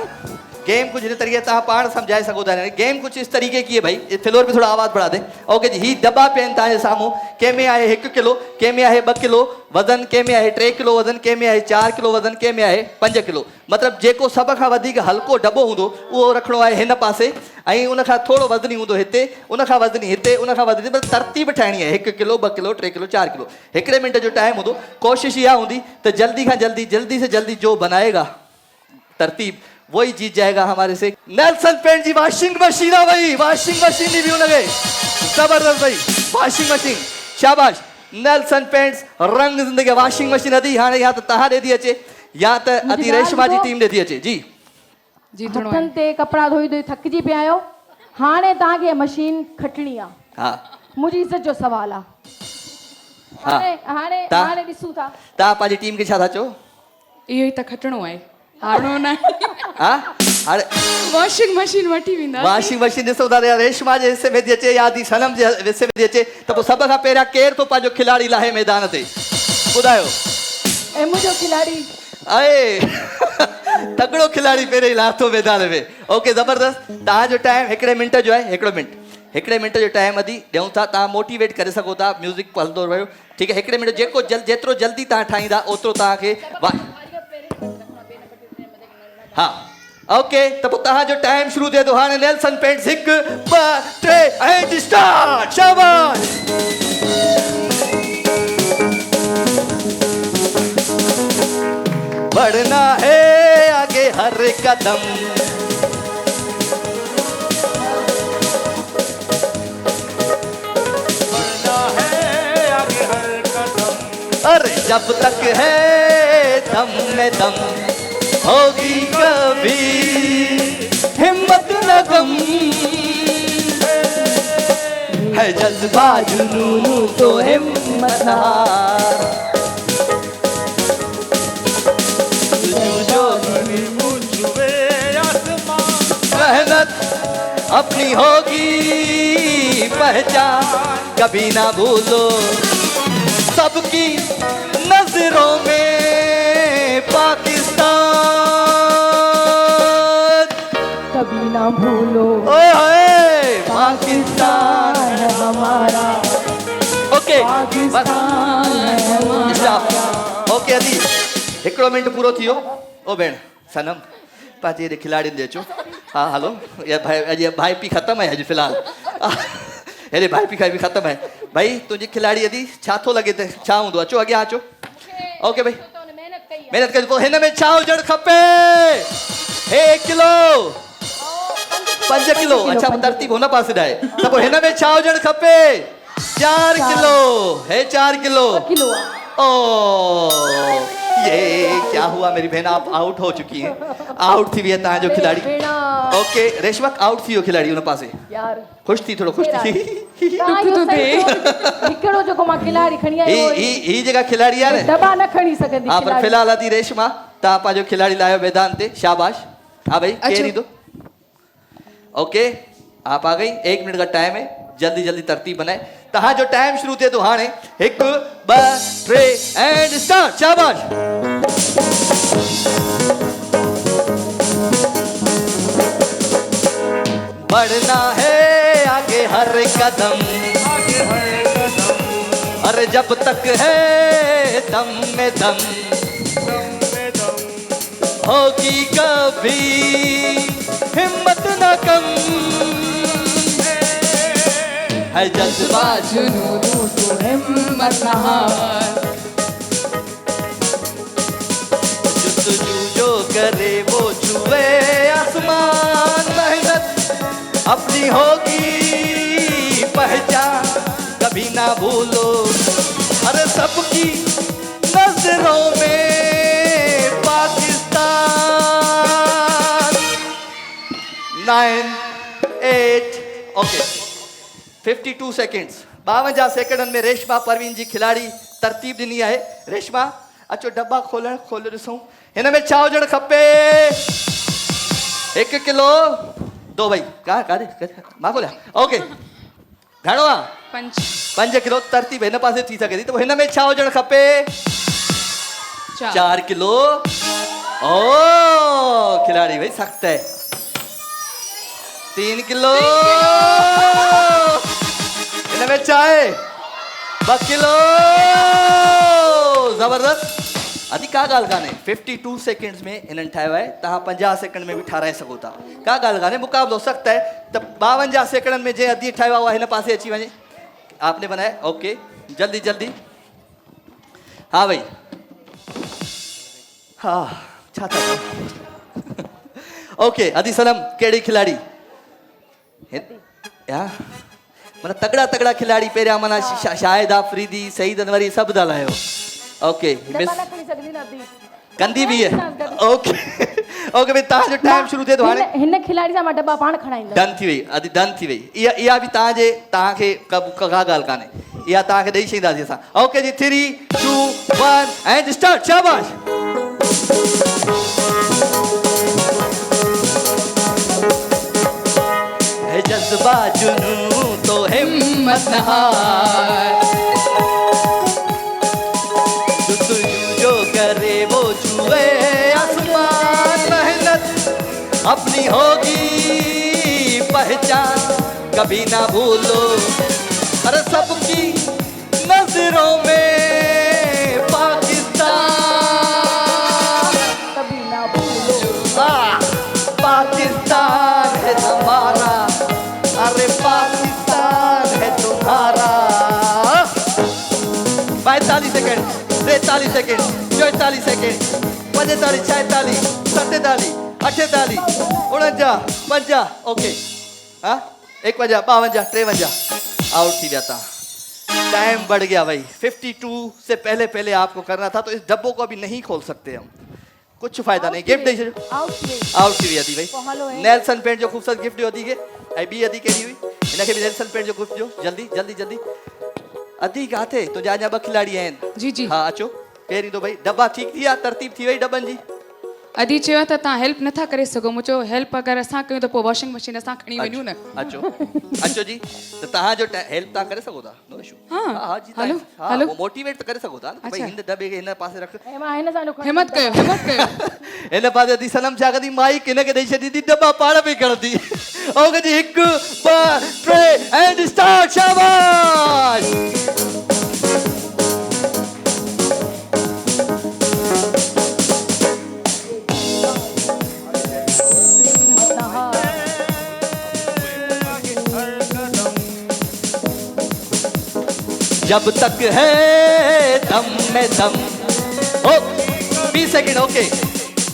गेम कुछ इस तरीके तव्हां पाण समझाए सघो था। गेम कुछ इस तरीके की है भाई, फ्लोर पे थोड़ा आवाज़ बढ़ा दे। ओके जी, ही दॿा पेन तव्हांजे साम्हूं, कंहिंमें आहे 1 किलो, कंहिंमें आहे 2 किलो वज़न, कंहिंमें आहे 3 किलो वज़न, कंहिंमें आहे 4 किलो वज़न, कंहिंमें आहे 5 किलो। मतिलबु जेको सभ खां वधीक हल्को दॿो हूंदो उहो रखिणो आहे हिन पासे, ऐं उन खां थोरो वज़नी हूंदो हिते, उन खां वज़नी हिते, उन खां वज़नी, बस तरतीब ठाहिणी आहे। 1 kilo 2 kilo 3 kilo 4 kilo. 1 minute जो टाइम हूंदो। कोशिशि इहा हूंदी त जल्दी खां जल्दी, जल्दी से जल्दी जो बनाएगा तरतीब वही जीत जाएगा हमारे से। नेल्सन पेंट जी वॉशिंग मशीन है भाई, वॉशिंग मशीन भी लगे जबरदस्त भाई, वॉशिंग मशीन शाबाश। नेल्सन पेंट्स रंग जिंदगी वॉशिंग मशीन अदी हाणे या त तव्हां ॾे थी अचे या त अदी रेशमा जी टीम ॾे थी अचे जी। जीतणो हथनि ते कपिड़ा धोई धोई थकिजी पिया आहियो, हाणे तव्हांखे मशीन खटणी आहे। हा मुंहिंजी इज़त जो सवाल आहे। हाणे हाणे हाणे ॾिसूं था तव्हां पंहिंजी टीम खे छा था चओ? इहो ई त खटणो आहे, हारणो न। हा हाणे वॉशिंग मशीन वठी वेंदा। वॉशिंग मशीन ॾिसो था, रेशमा जे हिसे में थी अचे या दी सनम जे हिसे में थी अचे, त पोइ सभ खां पहिरियां केरु थो पंहिंजो खिलाड़ी लाहे मैदान ते ॿुधायो? ऐं मुंहिंजो खिलाड़ी अरे तगड़ो खिलाड़ी पहिरियों लाथो मैदान में। ओके ज़बरदस्त। तव्हांजो टाइम 1 मिनट जो आहे। 1 मिनट जो टाइम अदी ॾियूं था, तव्हां मोटिवेट करे सघो था, म्यूज़िक हलंदो रहियो, ठीकु आहे। 1 मिनट जेको जेतिरो जल्दी तव्हां ठाहींदा ओतिरो तव्हांखे। हा ओके, त पोइ तव्हांजो टाइम शुरू थिए थो हाणे। Nelson paints 1 2 3 and start. शाबाश। बढ़ना है आगे हर कदम, बढ़ना है आगे हर कदम, अरे जब तक है दम में दम होगी कभी हिम्मत न गम, है जज्बा जुनून तो हिम्मत न हार, मेहनत अपनी होगी पहचान कभी ना भूलो, सबकी नजरों में पाकिस्तान कभी ना भूलो, ओए पाकिस्तान है हमारा, ओके पाकिस्तान है हमारा। ओके अदी 1 मिनट पूरो थियो। ओ भेण सनम पाँच खिलाड़ी दे अचो। हाँ हलो, ये भाई पी खत्म है अज फिलहाल। अरे भाई पी खाई भी खत्म है भाई। तुझी खिलाड़ी यदि छा थो लगे त छा हूंदो? अचो अॻियां अचो। ओके भाई मेहनत कजो। पोइ हिन में छा हुजणु खपे? 1 किलो 5 किलो। अच्छा तरतीब हुन पासे ॾाहे। त पोइ हिन में छा हुजणु खपे? 4 किलो। है 4 किलो। ओ ये क्या हुआ मेरी बहन, आप आउट हो चुकी हैं। आउट थी है तव्हांजो खिलाड़ी। ओके रेशमा आउट थी वियो खिलाड़ी हुन पासे। यार खुश थी, थोड़ो खुश थी। हिकिड़ो जेको मां खिलाड़ी खणी आयो ही जेका खिलाड़ी आहे न दबा न खणी सघंदी। हाँ पर फिलहाल अदी रेशमा तव्हां पंहिंजो खिलाड़ी लायो मैदान ते। शाबाश। हाँ भाई केरु ईंदो? ओके आप आ गई। 1 मिनट का टाइम है, जल्दी जल्दी तरतीब बनाए। तव्हांजो टाइम शुरू थिए थो हाणे। 1 2 3 एंड स्टार्ट। शाबाश। बढ़ना है हर कदम, अरे जब तक है दम में दम, होगी कभी हिम्मत न कम, है जज्बा जुनून तो हिम्मत न हार, जुस्तजू जो करे वो छुए आसमान, मेहनत अपनी होगी पहचान, कभी ना भूलो, अरे सबकी नजरों में पाकिस्तान। 9, 8, ओके 52 सेकंड्स, 52 सेकंडनि में रेशमा परवीन जी खिलाड़ी तरतीब ॾिनी आहे। रेशमा अचो डब्बा खोल ॾिसूं, हिन में छा हुजणु खपे? 1 किलो, 2 भाई काॾे मां खोलिया, ओके घणो आहे? 5 किलो, तरतीब हिन पासे थी सघे थी, त हिन में छा हुजणु खपे? 4 किलो। ओ खिलाड़ी भाई सख्त है। 3 किलो, हिन में छा आहे? 2 किलो, ज़बरदस्त। अदी का ॻाल्हि कान्हे, 52 सेकंड्स में इन्हनि ठाहियो आहे, तव्हां 50 सेकंड में बि ठाराए सघो था, का ॻाल्हि कान्हे, मुक़ाबिलो सख़्तु आहे। त 52 सेकंडनि में जंहिं अदी ठाहियो आहे उहा हिन पासे अची वञे, आपने बनाया, ओके जल्दी जल्दी, हाँ भाई, हाँ छा था ओके अदी सनम कहिड़ी खिलाड़ी या माना तगड़ा तगड़ा खिलाड़ी पहिरियां माना शाहिद आफरीदी सईद अनवरी सभु था लायो, ओके मिस कंदी भी है, ओके ओके भाई तव्हांजो टाइम शुरू थिए थो हाणे। हिन खिलाड़ी सां मां डब्बा पाण खणाईंदमि। डन थी वई अदी, डन थी वई, इहा बि तव्हांखे का ॻाल्हि कान्हे, इहा तव्हांखे ॾेई छॾींदासीं असां। ओके जी 3, 2, 1 एंड स्टार्ट, शाबाश। है जज्बा जुनून तो हिम्मत न हार, जो करे वो छुए आसमान, मेहनत अपनी होगी पहचान, कभी ना भूलो, अरे सबकी नजरों में पाकिस्तान, कभी ना भूलो, पाकिस्तान है हमारा, अरे पाकिस्तान है तुम्हारा। 42 सेकंड, 43 सेकंड, 44 सेकंड, 45, 46, 47, 48, 49, 50, ओके हाँ 51, 52, 53, आउट थी जाता। टाइम बढ़ गया भाई, 52 से पहले आपको करना था, तो इस डब्बों को अभी नहीं खोल सकते हम, कुछ फायदा नहीं। गिफ्ट दे आउट थी अदी भाई, नेल्सन पेंट जो खूबसूरत गिफ्ट दी के ऐं ॿी अदी कहिड़ी हुई, हिनखे बि नेल्सन पेंट जो गिफ्ट ॾियो, जल्दी जल्दी जल्दी। अदी किथे तुंहिंजा अञा 2 खिलाड़ी आहिनि। जी जी हाँ अचो, केरु ईंदो भाई? डब्बा ठीक थी विया, तरतीब थी वई डब्बनि जी? अदी चयो त तव्हां हेल्प नथा करे सघो, मूं चयो हेल्प अगरि असां कयूं त पोइ वॉशिंग मशीन असां खणी वञूं न। अचो अचो जी, त तव्हांजो हेल्प तव्हां करे सघो था, नो इशू। हाँ, हाँ जी, हलो, हाँ हलो। मोटिवेट त करे सघो था न, भाई हिन दॿे खे हिन पासे रख, हिम्मत कयो हिम्मत कयो। हिन पासे अदी सनम छा कंदी, माइक हिनखे ॾेई छॾींदी, दॿा पाण बि खणंदी। ओके जी 1, 2, 3 एंड स्टार्ट, शाबाश। जब तक है दम में दम, ओ 20 सेकंड, ओके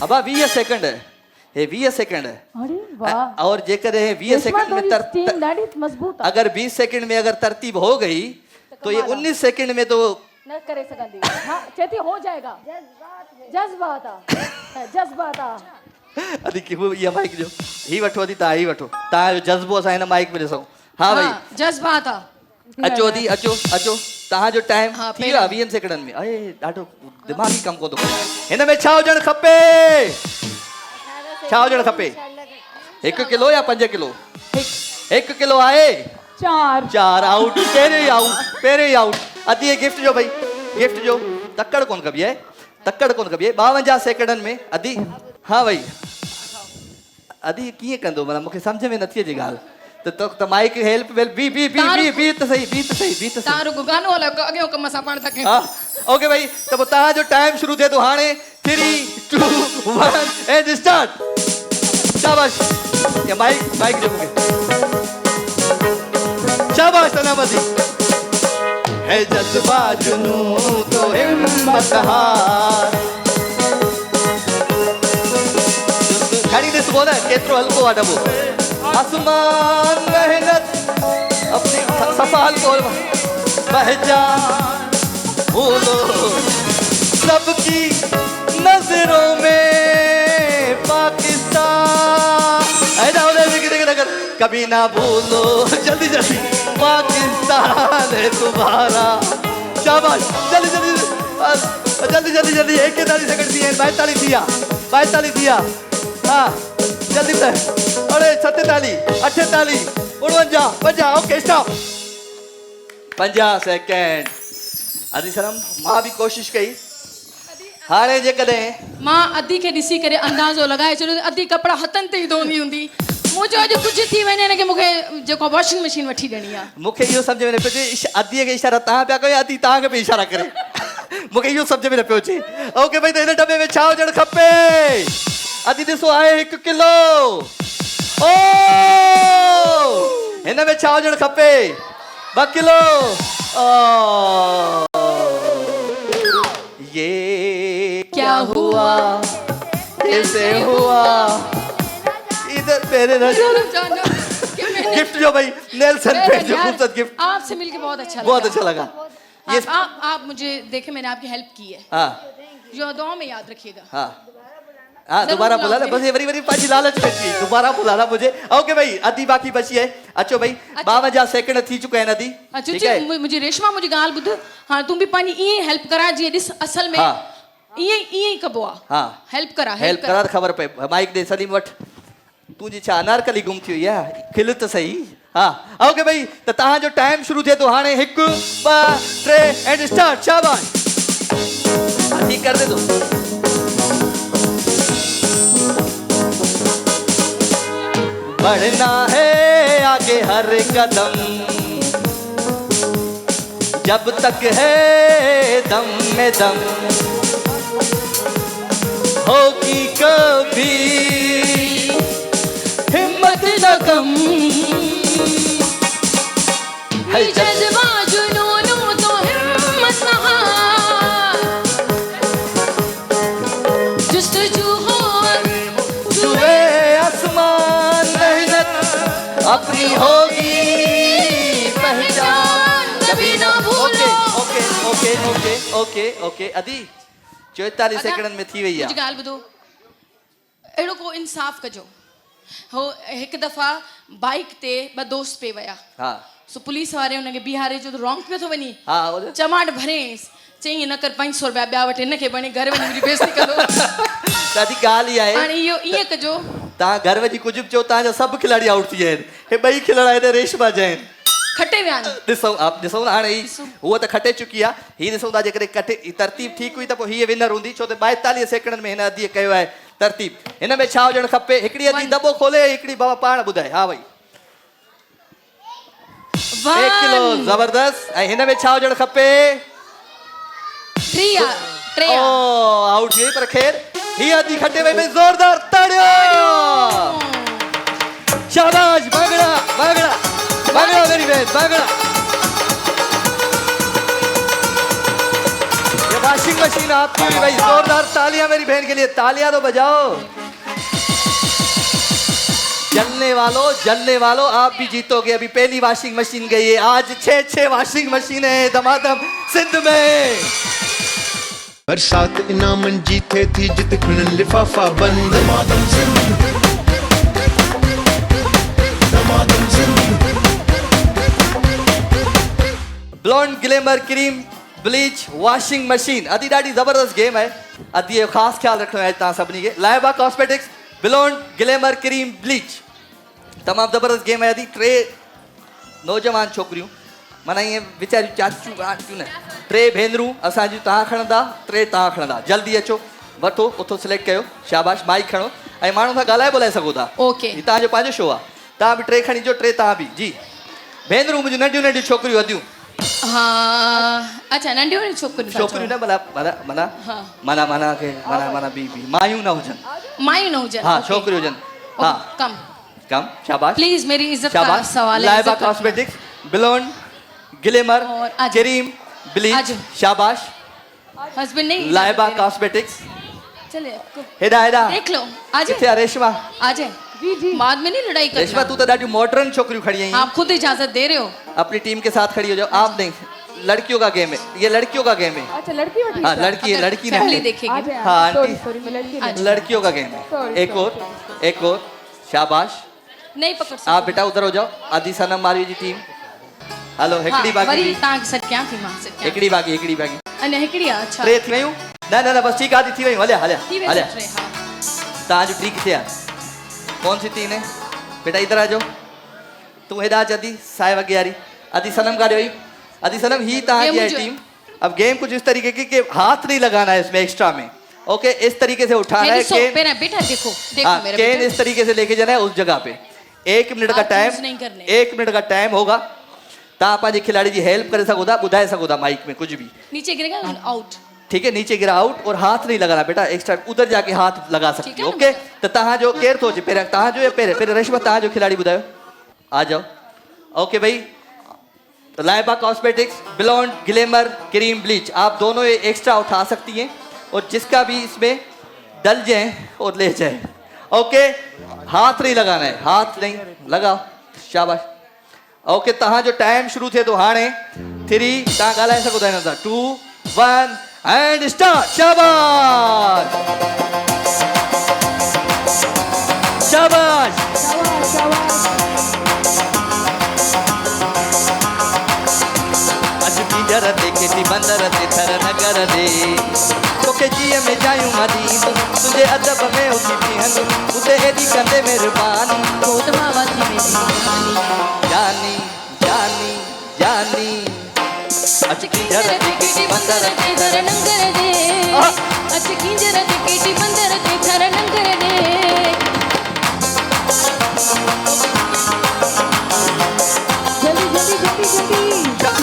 अब 20 सेकंड है, ये 20 सेकंड है। अरे वाह, और जेकर 20 सेकंड में टीम ॾाढी मजबूत आहे। अगर 20 सेकंड में अगर तरतीब हो गई तो ये 19 सेकंड में तो न करे सघंदी। हाँ चेती हो जाएगा, जज्बात आहे, जज्बात आहे। अदी की वो ये माइक जो ही वठो दी, ता ही वठो, ता जो जज्बो असां हिन माइक में ॾिसूं। हाँ भाई जज्बात आहे। अचो दी, अचो अचो, तव्हांजो टाइम हाँ, थी वियो आहे 20 सेकंडनि में। अरे ॾाढो दिमाग़ी कमु कोन थो करे। हिन में छा हुजणु खपे? छा हुजणु खपे? 1 किलो या 5 किलो? 1 किलो आहे। 4 आउट, पहिरें ई आउट। अदी ये गिफ्ट जो भाई, गिफ्ट जो तकड़ कोन कबी आहे, तकड़ कोन कबी आहे। 52 सेकंडनि में अदी, हाँ भाई अदी कीअं कंदो, माना मूंखे सम्झ में नथी अचे ॻाल्हि। तो माइक हेल्प वेल बी त सही तव्हां रुगो गानो हलायो अॻियों कम असां पाण था कयूं हाँ ओके भाई त पोइ तव्हांजो टाइम शुरू थिए थो हाणे 3 2 1 एंड स्टार्ट शाबाश ये माइक दे मूंखे शाबाश तनामती है जज्बा जुनू तो हिम्मत हार खड़ी ने बोला केतिरो हल्को आहे डबो आसमान मेहनत अपनी सफा हल्को पहचान भूलो सबकी नजरों में पाकिस्तान कभी ना भूलो जल्दी जल्दी पाकिस्तान है तुम्हारा शाबाश जल्दी 41 सेकंड दिए 42 दिया हाँ जल्दी अरे 47 48 49 50 ओके स्टॉप 50 सेकंड अदी सलाम मां भी कोशिश कई हाणे जेकॾहिं मां अधी खे ॾिसी करे अंदाज़ो लॻाए छॾियो अधी कपिड़ा हथनि ते ई धोनी हूंदी मुंहिंजो अॼु कुझु थी वञे हिन खे मूंखे जेको वॉशिंग मशीन वठी ॾियणी आहे मूंखे इहो सम्झ में न पियो अचे अधीअ खे इशारा तव्हां पिया कयो अधी तव्हांखे बि इशारा करे मूंखे इहो सम्झ में न पियो अचे ओके भाई त हिन डॿे में छा हुजणु खपे अधी ॾिसो आहे 1 किलो ओ हिन में छा हुजणु खपे 2 किलो ये क्या हुआ कैसे हुआ इधर मेरे गिफ्ट जो भाई नेल्सन पे जो खूबसूरत गिफ्ट आपसे मिलके बहुत अच्छा लगा ये आप मुझे देखे मैंने आपकी हेल्प की है हाँ जो दुआ में याद रखिएगा हाँ हाँ दोबारा बुलाना बस ये वरी पाजी लालच में थी दोबारा बुलाना मुझे ओके भाई अधी बाकी बची है अचो भाई 52 सेकंड थी चुका है नदी ठीक है मुझे रेशमा मुझे गाल बुध हाँ तुम भी पानी ये हेल्प करा जी दिस असल में ये कबो आ हाँ हेल्प करा त खबर पे माइक दे सलीम वठ तू जी छा अनारकली गुम थी हुई है खिल तो सही हाँ ओके भाई तो तहां जो टाइम शुरू थे तो हाने 1 2 3 एंड स्टार्ट शाबाश ठीक कर दे तू बढ़ना है आगे हर कदम जब तक है दम में दम होगी कभी हिम्मत न कम है जज्बा जुनून तो हिम्मत न हार जुस्तजू हो जुए आसमान मेहनत अपनी होगी पहचान कभी ना भूलो ओके अदी 44 सेकंड में थी वई मुझे गाल बुधो एड़ो को इंसाफ कजो हो एक दफा बाइक ते ब दोस्त पे वया हाँ सो पुलिस वारे उनके बिहारे जो रॉन्ग पे तो वनी हाँ चमाट भरेस चई न कर 500 रुपया ॿिया वटि हिन खे बणे घर वञी मुंहिंजी बेइज़ती कंदो दादी ॻाल्हि इहा आहे हाणे इहो ईअं कजो तव्हां घर वञी कुझु बि चओ तव्हांजा सभु खिलाड़ी आउट थी विया आहिनि हे ॿई खिलाड़ा हिते रेशमा जा आहिनि खटे विया आहिनि ॾिसूं हाणे हूअ त खटे चुकी आहे हीअ ॾिसूं था जेकॾहिं कटे तरतीब ठीकु हुई त पोइ हीअ विनर हूंदी छो त 42 सेकंड में हिन अधीअ कयो आहे तरतीब हिन में छा हुजणु खपे हिकिड़ी अधी दॿो खोले हिकिड़ी बाबा पाण ॿुधाए हा भई 1 किलो ज़बरदस्त ऐं हिन में छा हुजणु खपे 3 आउट थी पर ख़ैर हीअ अधी खटे वई में ज़ोरदार ताड़ियो शाबाश भागड़ा मेरी बहन भागड़ा ये वॉशिंग मशीन आपकी भी भाई जोरदार तालियां मेरी बहन के लिए तालियां तो बजाओ जलने वालों आप भी जीतोगे अभी पहली वॉशिंग मशीन गई है आज 6 वॉशिंग मशीनें हैं दमादम सिंध में बरसात इनामन जीते थी जित खुनन लिफाफा बंद दमादम Sindh blonde glamour cream bleach washing machine अदी ॾाढी ज़बरदस्त गेम है अदी जो ख़ासि ख्याल रखना है तव्हां सभिनी खे Laiba cosmetics blonde glamour cream bleach तमामु ज़बरदस्त गेम है अदी 3 नौजवान छोकिरियूं माना ईअं वीचारियूं चाचियूं आंटियूं न 3 भेनरूं असांजूं तव्हां खणंदा 3 तव्हां खणंदा जल्दी अचो वठो उथो सिलेक्ट कयो शाबाश माइक खणो ऐं माण्हू सां ॻाल्हाए ॿोलाए सघो था ओके हीउ तव्हांजो पंहिंजो शो आहे तव्हां बि टे खणी जो, टे तव्हां बि जी। भेनरूं मुंहिंजूं नंढियूं नंढियूं छोकिरियूं वधियूं, हा अच्छा नंढियूं नंढियूं छोकिरियूं था छोकिरियूं चओ। न माना माना हा। माना माना के माना माना बी मायूं न हुजनि, मायूं न हुजनि। हाँ ओके। छोकिरियूं हुजनि। हाँ कम कम शाबाश प्लीज मेरी इज्जत का शाबाश। सवाल है। लाइबा इज्जत का- कॉस्मेटिक्स, ब्लोंड, ग्लिमर, और आजो। क्रीम, ब्लीच, आजो। शाबाश। हस्बैंड नहीं लाइबा इजाजत दे कॉस्मेटिक्स, रहे। चले हेडा हेडा देख लो आज किथे आहे रेशमा? आज बाद में नहीं लड़ाई रेशमा करना। तू तो ॾाढी मॉडर्न छोकरियूं खड़ी आई हैं। आप खुद इजाजत दे रहे हो। अपनी टीम के साथ खड़ी हो जाओ। आप नहीं, लड़कियों का गेम है ये, लड़कियों का गेम है। अच्छा लड़की वाली हाँ लड़की है, लड़की फैमिली नहीं। देखेगी। हाँ आंटी, सॉरी मैं लड़की आज। लड़कियों का गेम है। Sorry, एक और एक और शाबाश। नहीं पकड़ सकते। आप बेटा उधर हो जाओ। आदि सनम मारी जी टीम। हलो हिकड़ी हाँ, वरी बाकी, तव्हां सर क्या थी मां सर क्या हिकड़ी बाकी, हिकड़ी बाकी। अने हिकड़ी आहे, अच्छा टे थी वयूं? न न न बस ठीक आदि थी वयूं। हलिया हलिया थी वई हलिया। टे हाँ तव्हां जो टी किथे आहे? कौन सी तीन है? बेटा इधर आ जाओ। तू हेॾा अच अदी, साए वगे वारी। अदी सनम काॾे वई? अदी सनम ही तव्हां ये जी है मुझे- टीम। अब गेम कुछ इस तरीके की कि हाथ नहीं लगाना है इसमें एक्स्ट्रा में। ओके इस तरीके से उठाना है। मेरी केन, मेरा बेटा देखो देखो हाँ, मेरा केन बेटा इस तरीके से लेके जाना है उस जगह पे। 1 मिनट का हाथ टाइम, यूज़ नहीं करने। 1 मिनट का टाइम होगा। तव्हां पंहिंजे खिलाड़ी जी हेल्प करे सघो था, ॿुधाए सघो था माइक में कुछ भी। नीचे गिरेगा आउट। ठीक है नीचे गिरा आउट। और हाथ नहीं लगाना बेटा एक्स्ट्रा, उधर जाके हाथ लगा सकती ठीक है। है ना ओके बेटा? तो तव्हां जो केर थो अचे पहिरियों? तव्हां जो या पहिरियों? पहिरियों रेशमा तव्हां जो खिलाड़ी ॿुधायो। आ जाओ। ओके भाई तो Laiba cosmetics, blonde, glimmer, cream, bleach, आप दोनों ये एक्स्ट्रा उठा सकती हैं और जिसका भी इसमें डल जाए और ले जाए। ओके हाथ नहीं लगाना है, हाथ नहीं लगाओ। शाबाश। ओके तव्हां जो टाइम शुरू थिए थो हाणे। 3 तव्हां ॻाल्हाए सघो था हिन सां। 2 1 एंड स्टार्ट। शाबाश शाबाश। अज पिंजर ते केटी बंदर ते थर नगर दे तोखे जीअ में जायूं मदीद तुंहिंजे अदब में उथी बीहंद उते एॾी कंदे महिरबानी बहुत बाबा थी मेरी जानी जानी जानी अज पिंजर ते केटी बंदर ते थर नंगर दे अच किंजर ते केटी बंदर ते थर नंगर दे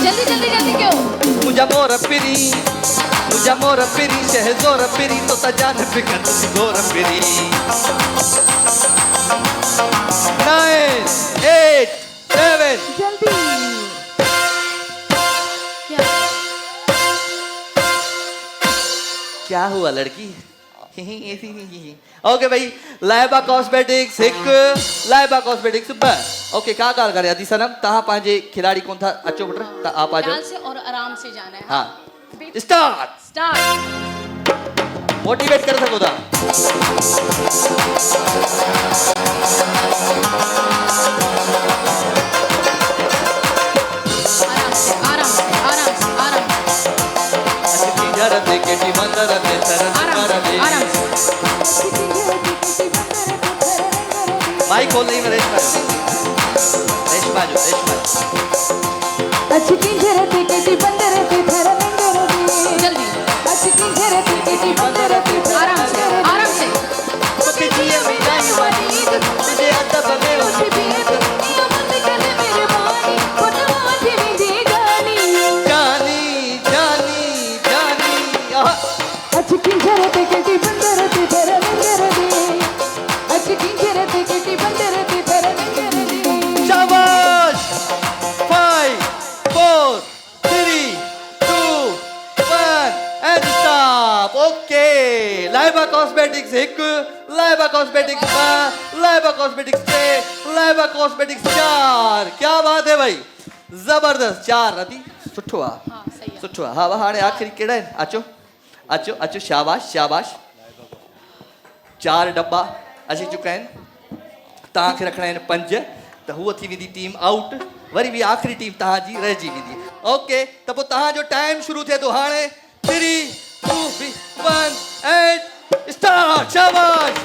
जल्दी जल्दी जल्दी क्यों मुंहिंजा मोर पिरी शहज़ोर पिरी तो त जान फिकर तुझी गोर पिरी 9 8 7 क्या हुआ लड़की? ओके भाई लाइबा कॉस्मेटिक्स हिकु, लाइबा कॉस्मेटिक्स ॿ। ओके का ॻाल्हि करे अदी सनम तव्हां पंहिंजे खिलाड़ी कोन था अचो पुट त आप आ जाओ। ध्यान से और आराम से जाना है। हाँ स्टार्ट। स्टार्ट। मोटिवेट कर सको था। आराम से आराम से आराम से आराम से पिंजर ते केटी बंदर ते थर नगर दे। आराम से माइक खोल नहीं रेशमा रेशमा जो रेशमा जल्दी आराम से आराम से तोखे जीअ में जायूं मदीद तुंहिंजे अदब में उथी बीहंद जानी जानी जानी आहा। शाबाश 5 4 3 2 1 and stop. Okay Laiba cosmetics हिकु, लाइबा कॉस्मेटिक्स ॿ, लाइबा कॉस्मेटिक्स 3, लाइबा कॉस्मेटिक्स 4। क्या बात है भाई जबरदस्त। 4 अदी सुठो आहे। हाँ सही है सुठो आहे। हा हाणे आख़िरी कहिड़ा आहिनि? अचो अचो अचो शाबाश शाबाश। 4 दॿा अची चुका आहिनि। तव्हांखे रखणा आहिनि 5 त हूअ थी वेंदी टीम आउट। वरी बि आख़िरी टीम तव्हांजी रहिजी वेंदी। ओके त पोइ तव्हांजो टाइम शुरू थिए थो हाणे। 3 2 1 एंड स्टार्ट। शाबाश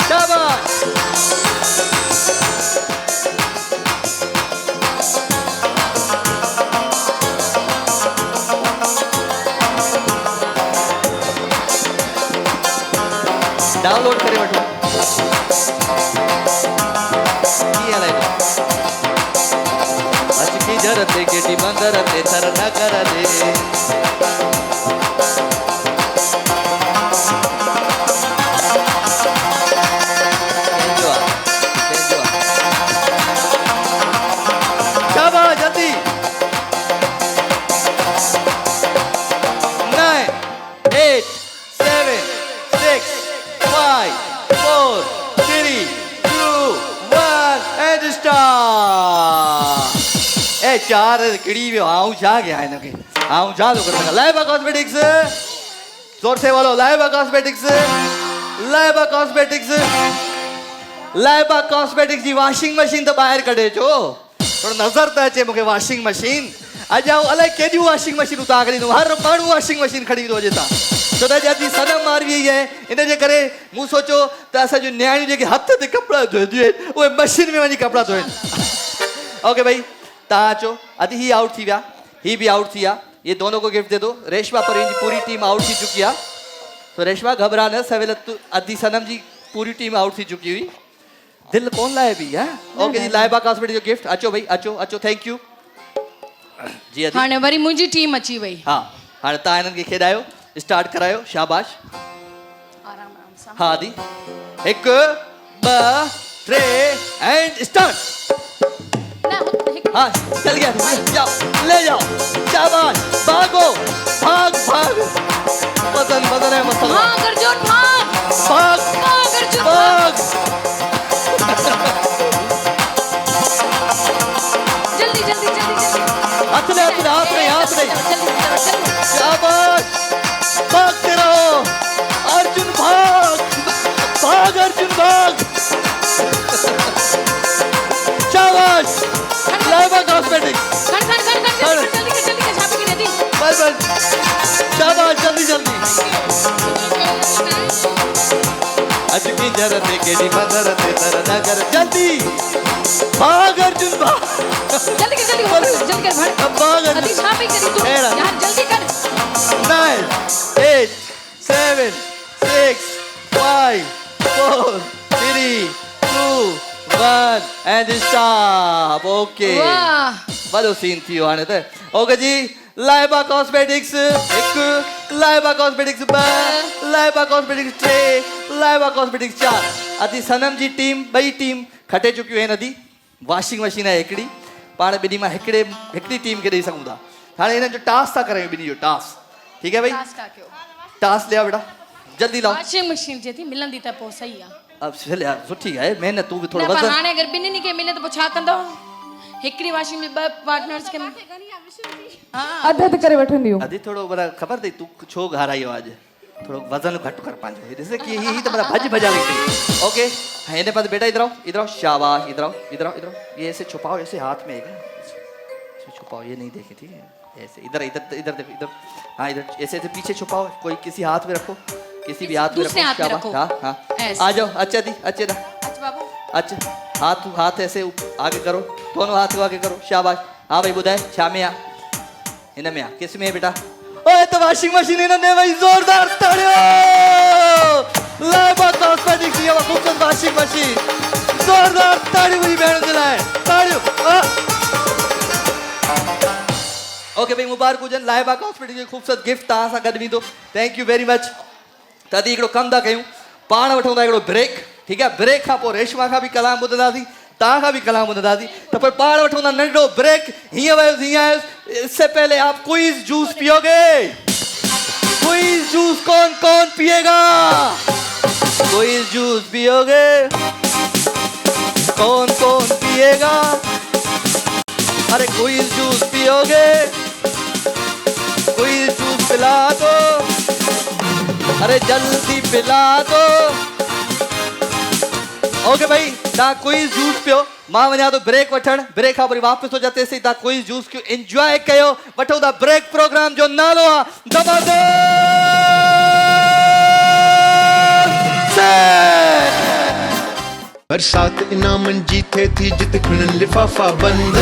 शाबाश। डाउनलोड करे वठो कीअं हलाइणो अचकी जर ते केटी बंदर ते थर न कर दे शाबाश जल्दी 9 8 7 6 5 4 3 2 1 and start ए चार किड़ी भी आऊं जा गया है इनके आऊं जा लो कर लाइबा कॉस्मेटिक्स जोर से बोलो लाइबा कॉस्मेटिक्स लाइबा कॉस्मेटिक्स जी वॉशिंग मशीन तो ॿाहिरि कढे छो थोरो नज़र त अचे मूंखे वॉशिंग मशीन अॼु आऊं अलाए केॾियूं वॉशिंग मशीनूं तव्हां खणी ईंदो हर माण्हू वॉशिंग मशीन खणी ईंदो अॼु तव्हां छो त अॼु सनम मार वई आहे इन जे करे मूं सोचियो त असांजूं नियाणियूं जेके हथ ते कपिड़ा धोईंदियूं आहिनि उहे मशीन में वञी कपिड़ा धोइनि ओके भाई तव्हां अचो अॼु ही आउट थी विया ही भी आउट थी विया ये दोनों को गिफ्ट दे दो रेशमा पर इनकी पूरी टीम आउट थी चुकी है तो रेशमा घबरा न सवेल अदी सनम जी पूरी टीम आउट थी चुकी हुई दिल कौन लाए भी है ओके जी लाइबा कॉस्मेटिक जो गिफ्ट अचो भाई अचो अचो थैंक यू जी अदी हाणे वरी मुंहिंजी टीम अची वई हाँ हाणे तव्हां हिननि खे खेॾायो स्टार्ट करायो शाबाश आराम आराम सां हाँ दी एक ब ट्रे एंड स्टार्ट हाँ चल गया जाओ ले जाओ शाबाश भागो भाग भाग बदन बदन है मसला भाग अर्जुन भाग भाग भाग अर्जुन भाग जल्दी जल्दी जल्दी जल्दी हाथ ले हाथ ले हाथ ले जल्दी जल्दी शाबाश भागते रहो अर्जुन भाग भाग अर्जुन भाग शाबाश लाइबा कॉस्मेटिक्स जल्दी जल्दी छापे की रेडी बस बस शाबाश जल्दी जल्दी अचकी जरत केडी बदरत तर नगर जल्दी भाग अर्जुन भाग जल्दी कर जल्दी कर भाग अभी अर्जुन छापे करी तू यार जल्दी कर 9 8 7 6 5 4 3 2 1 and stop okay वाह वॾो सीन थी वियो हाणे त ओके जी लाइबा कॉस्मेटिक्स हिकु लाइबा कॉस्मेटिक्स ॿ लाइबा कॉस्मेटिक्स टे लाइबा कॉस्मेटिक्स चार अदी सनम जी टीम ॿई टीम खटे चुकियूं आहिनि अदी वॉशिंग मशीन आहे हिकिड़ी पाण ॿिन्ही मां हिकिड़ी टीम खे ॾेई सघूं था हाणे हिननि जो टास्क था करियूं ॿिन्ही जो टास्क ठीकु है भाई टास्क का कयो टास्क लिया बेटा जल्दी लाओ वॉशिंग मशीन जे थी मिलंदी त पोइ सही आहे अब चल यार सुठी आहे महिनत तू बि थोरो न पर वज़न हाणे अगरि ॿिन्हिनि खे मिले त पोइ छा कंदो हिकिड़ी वॉशिंग में ॿ पार्टनर्स खे हा अधु अधु करे वठंदियूं अदी थोरो बड़ा खबर अथई तू छो घारायो आज थोरो वजन घटि कर पंहिंजो हे ॾिसे कि ही तो बड़ा भज भजा लगी ओके हाँ इन्हें पास बेटा इधर आओ शाबाश इधर आओ ये ऐसे छुपाओ ऐसे हाथ में ऐसे छुपाओ ये नहीं देखे ठीक है ऐसे इधर इधर इधर देखो इधर हाँ इधर ऐसे ऐसे पीछे छुपाओ कोई किसी हाथ में रखो किसी भी हाथ में दूसरे हाथ में रखो। हाँ हाँ ऐसे। आ जाओ अच्छा दी अच्छे दा अच्छा बाबू अच्छा हाथ ऐसे आगे करो दोनों हाथ को आगे करो शाबाश हाँ भाई बुधाए छा में आ इन में आ किस में है बेटा ओए तो वॉशिंग मशीन इन्होंने भाई जोरदार ताड़ियो लाइबा कॉस्मेटिक्स ये खूबसूरत वॉशिंग मशीन जोरदार ताड़ी हुई बहन दिलाए ताड़ियो ओके भाई मुबारक हुजन लाइबा कॉस्मेटिक्स जो खूबसूरत गिफ्ट तव्हां सां गॾु ईंदो थैंक यू वेरी मच तॾहिं हिकिड़ो कमु था कयूं पाण वठूं था हिकिड़ो ब्रेक ठीकु आहे ब्रेक खां पोइ रेशमा खां बि कलाम ॿुधंदासीं तव्हां खां बि कलाम ॿुधंदासीं त पोइ पाण वठूं था नंढो ब्रेक हीअं वयुसि हीअं आयुसि इससे पहले आप क्विज जूस पियोगे क्विज जूस कौन कौन पिएगा क्विज जूस पियोगे कौन कौन पिएगा अरे क्विज जूस पियोगे क्विज जूस पिला दो अरे जल्दी पिला दो ओके भाई तव्हां क्विज जूस पियो मां वञा थो ब्रेक वठण ब्रेक खां वरी वापसि थो जाते सही तव्हां क्विज जूस खे एंजॉय कयो वठो था ब्रेक प्रोग्राम जो नालो आहे बरसात इनामन जी थे थी जित खिड़न लिफाफा बंद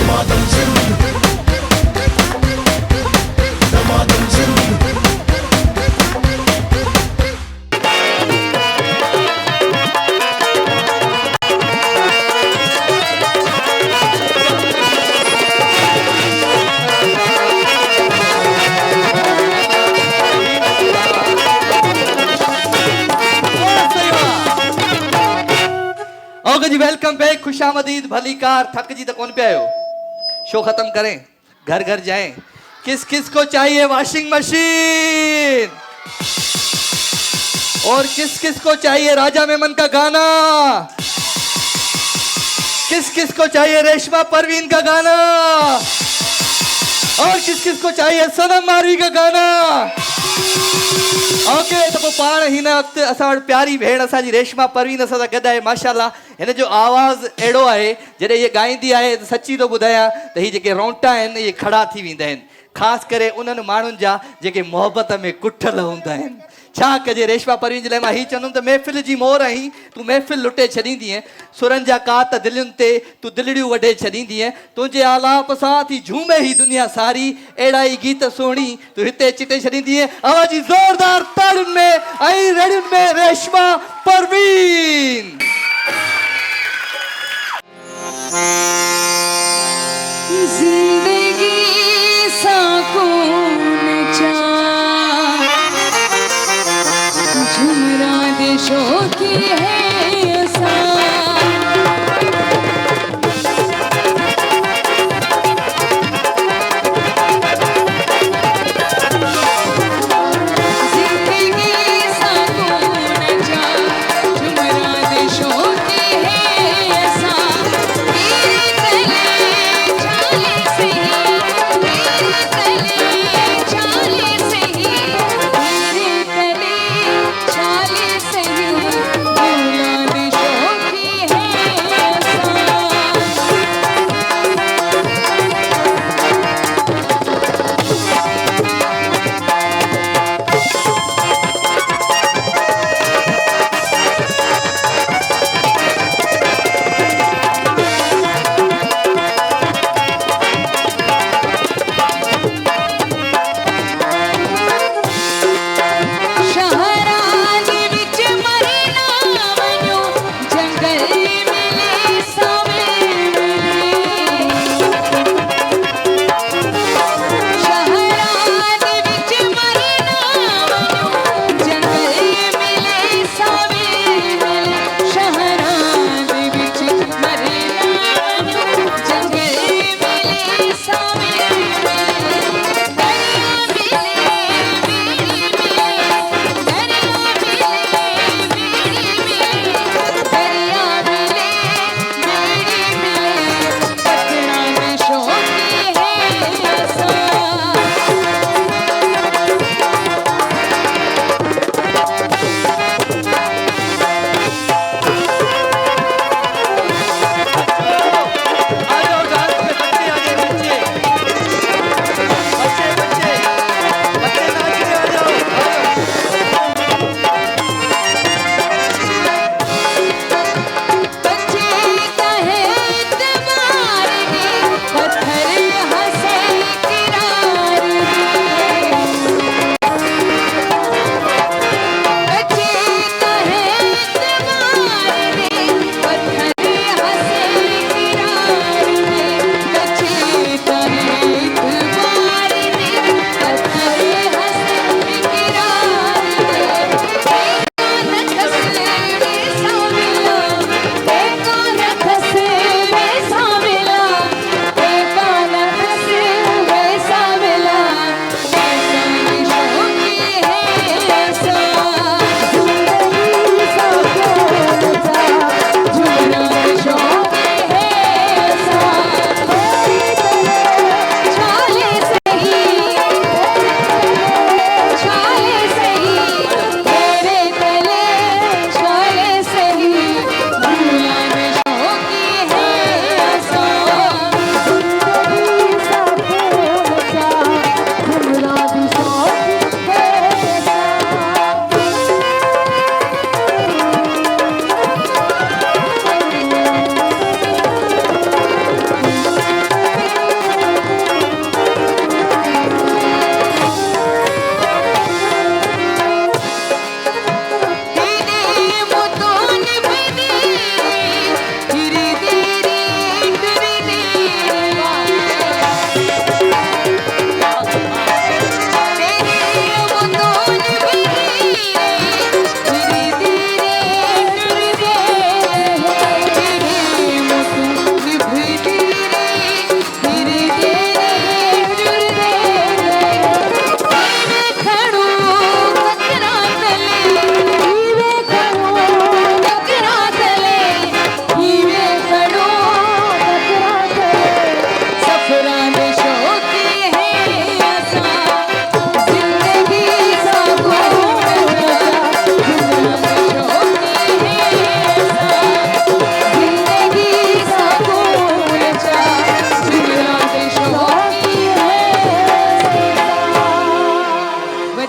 वेलकम बैक, खुशामदीद, भली कार। थक जी तो कौन पे आयो? शो खत्म करें, घर घर जाएं। किस किस को चाहिए वॉशिंग मशीन? और किस किस को चाहिए राजा मेमन का गाना? किस किस को चाहिए रेशमा परवीन का गाना? और किस किस को चाहिए सनम मारवी का गाना? ओके, तो पोइ पाण हिन वक़्तु असां वटि प्यारी भेण असांजी रेशमा परवीन असां सां गॾु आहे। माशाल्लाह, हिन जो आवाज़ अहिड़ो आहे, जॾहिं इहे ॻाईंदी आहे त सची थो ॿुधायां त हीअ जेके रोंटा आहिनि इहे खड़ा थी वेंदा आहिनि, ख़ासि करे उन्हनि माण्हुनि जा जेके मोहबत में कुठल हूंदा आहिनि। छा कजे रेशमा परवीन जे लाइ मां हीअ चवंदुमि त महफ़िल जी मोर आहीं, तूं महफ़िल लुटे छॾींदीअ। सुरनि जा कात दिलयुनि ते तूं दिलड़ियूं वढे छॾींदीअ। तुंहिंजे आलाप सां थी झूमे ही दुनिया सारी, अहिड़ा ई गीत सुहिणी तूं हिते चिटे छॾींदीअ। आवाज़ जी ज़ोरदार ताड़ियुनि में ऐं रेडियुनि में रेशमा परवीन। जिंदगी साकून झुमरा देशों की है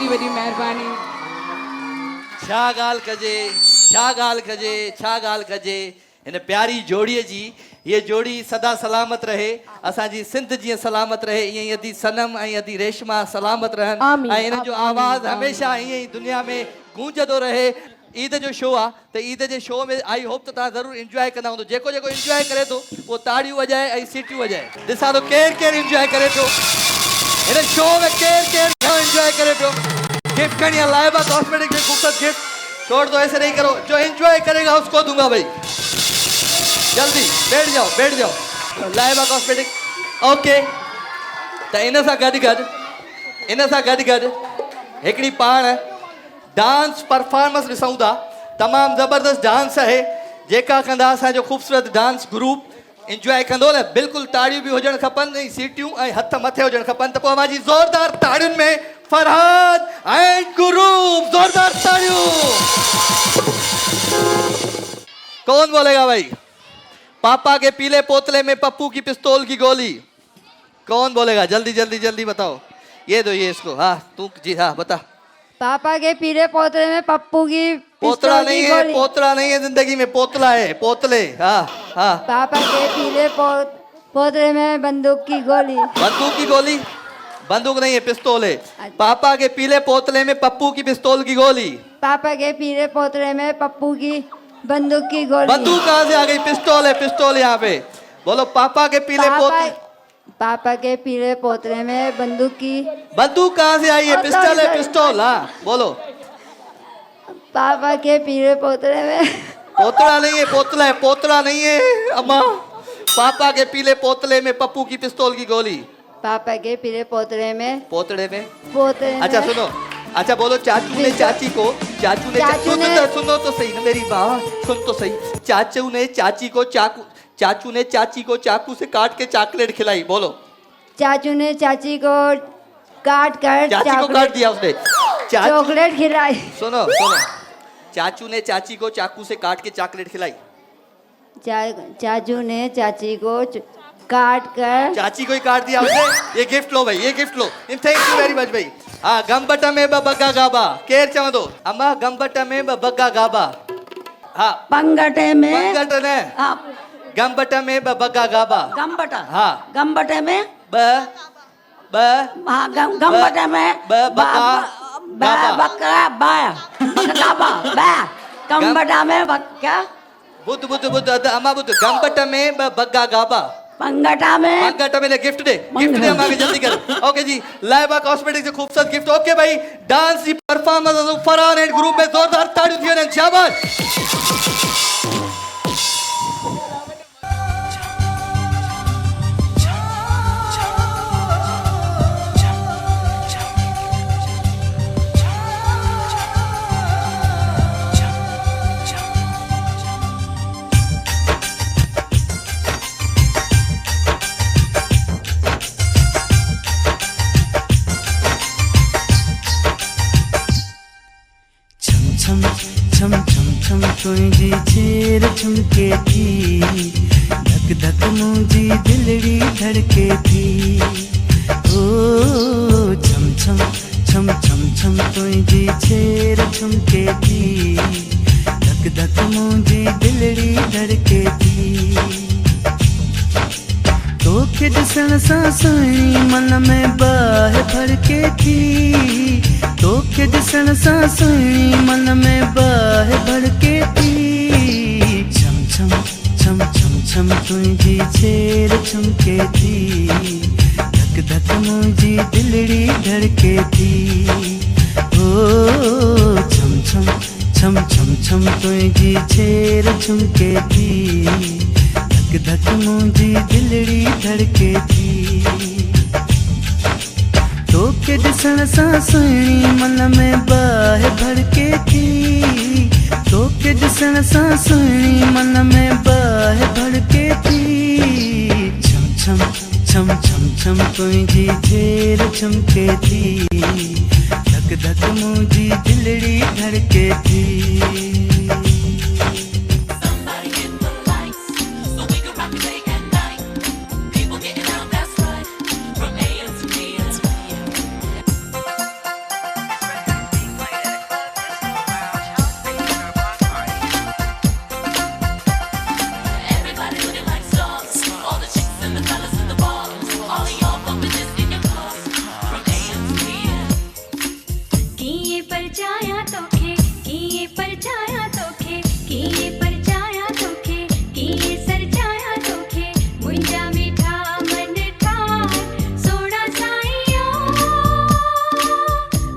वॾी वॾी महिरबानी। छा ॻाल्हि कजे, छा ॻाल्हि कजे, छा ॻाल्हि कजे। हिन प्यारी जोड़ीअ जी ये जोड़ी सदा सलामत रहे, असांजी सिंध जीअं सलामत रहे, ईअं ई अदी सनम ऐं अदी रेशमा सलामत रहनि आमीन, ऐं हिननि जो आवाज़ हमेशह ईअं ई दुनिया में गूंजंदो रहे। ईद जो शो आहे त ईद जे शो में आई होप त तव्हां ज़रूरु इंजॉय कंदा हूंदो। जेको जेको इंजॉय करे थो उहो ताड़ियूं वॼाए ऐं सीटियूं वॼाए। ॾिसां थो केरु केरु इंजॉय करे थो हिन शो में, केरु केरु इंजॉय करे थो। गिफ्ट खणी आहे लाइबा कॉस्मेटिक से खूबसूरत गिफ्ट। छोड़ दो ऐसे नहीं करो, जो एंजॉय करेगा उसको दूंगा भाई। जल्दी बैठ जाओ, बैठ जाओ। Laiba cosmetic okay. त इन सां गॾु हिकिड़ी पाण डांस परफॉर्मेंस ॾिसूं था। तमामु ज़बरदस्त डांस आहे जेका कंदा असांजो ख़ूबसूरत डांस ग्रुप इंजॉय कंदो न। बिल्कुलु ताड़ियूं बि हुजणु खपनि ऐं सीटियूं ऐं हथ मथे हुजणु खपनि। त पोइ मुंहिंजी ज़ोरदार ताड़ियुनि में फरहाद एंड ग्रुप, जोरदार ताड़ियूं। कौन बोलेगा भाई? पापा के पीले पोतले में पप्पू की पिस्तौल की गोली। कौन बोलेगा? जल्दी जल्दी जल्दी बताओ। ये दो, ये इसको। हाँ तू जी, हाँ बता। पापा के पीले पोतले में पप्पू की पोतला नहीं है, पोतला नहीं है जिंदगी में, पोतला है, पोतले। हाँ हाँ। पापा के पीले पोतले में बंदूक की गोली। बंदूक की गोली? बंदूक नहीं है, पिस्तौल है। पापा के पीले पोतले में पप्पू की पिस्तौल की गोली। पापा के पीले पोतले में पप्पू की बंदूक की गोली। बंदूक कहाँ से आ गई? पिस्तौल है, पिस्तौल यहाँ पे। बोलो पापा के पीले पोतले। पापा के पीले पोतले में बंदूक की। बंदूक कहाँ से आई है? पिस्टल है, पिस्तौल। हाँ बोलो। पापा के पीले पोतले में। पोतला नहीं है, पोतला है, पोतला नहीं है अम्मा। पापा के पीले पोतले में पप्पू की पिस्तौल की गोली। पापा के पीले पोतले में। पोतले में? पोतले। अच्छा सुनो, अच्छा बोलो। चाचू ने चाची को, सुनो तो सही ना मेरी बात, सुन तो सही। चाचू ने चाची को चाकू से काट के चॉकलेट खिलाई। बोलो। चाचू ने चाची को काट कर चाची को काट दिया उसने, चॉकलेट खिलाई। सुनो, चाचू ने चाची को चाकू से काट के चॉकलेट खिलाई। चाचू ने चाची को काट कर। चाची को ही काट दिया उसने। ये गिफ्ट लो भाई, ये gift low. Thank you very much भाई। हाँ, गंबट में बग्गा गाबा केर चवंदो अम्मा? गंबट में बग्गा गाबा। हाँ, पंगटे में। पंगट ने। हाँ, गंबट में बग्गा गाबा। गंबट। हाँ, गंबट में हाँ, गंबट में बकरा गंबटा में क्या? बुद्ध अम्मा बुद्ध। गंबट में बग्गा गाबा। पंगटा में गिफ्ट दे अम्मा के जल्दी कर। ओके जी, लाइबा कॉस्मेटिक से खूबसूरत गिफ्ट। ओके भाई, डांस की परफॉर्मेंस फरहान एंड ग्रुप में जोरदार ताड़ियों दियो ने। शाबाश। छम छम छम तुझी छेर छुमके थी, धक धक मुझी दिलड़ी धड़के थी। ओ छम छम छम छम छम तुझी छेर छुमके थी, धक धक मुझी दिलड़ी धड़के थी। तोखे ॾिसण सां सुहिणी मन में बाहि भड़के थी, तोखे ॾिसण सां सुहिणी मन में बाहि भड़के थी। छम छम छम छम छम तुंहिंजी छेर छुमके थी, धक धक मुंहिंजी दिलड़ी धड़के थी। ओ छम छम छम छम छम तुंहिंजी छेर छुमके थी, धक धक मुंहिंजी दिलड़ी धड़के थी। तोखे ॾिसण सां सुहिणी मन में बाहि भड़के थी, तोखे ॾिसण सां सुहिणी मन में बाहि भड़के थी। छम छम छम छम छम तुंहिंजी छेर छुमके थी, धक धक मुंहिंजी दिलड़ी धड़के थी। किए परचाया तोखे किए परचाया तोखे किए परचाया तोखे किए सरचाया तोखे मुंजा मीठा मन ठार सोड़ा साईयो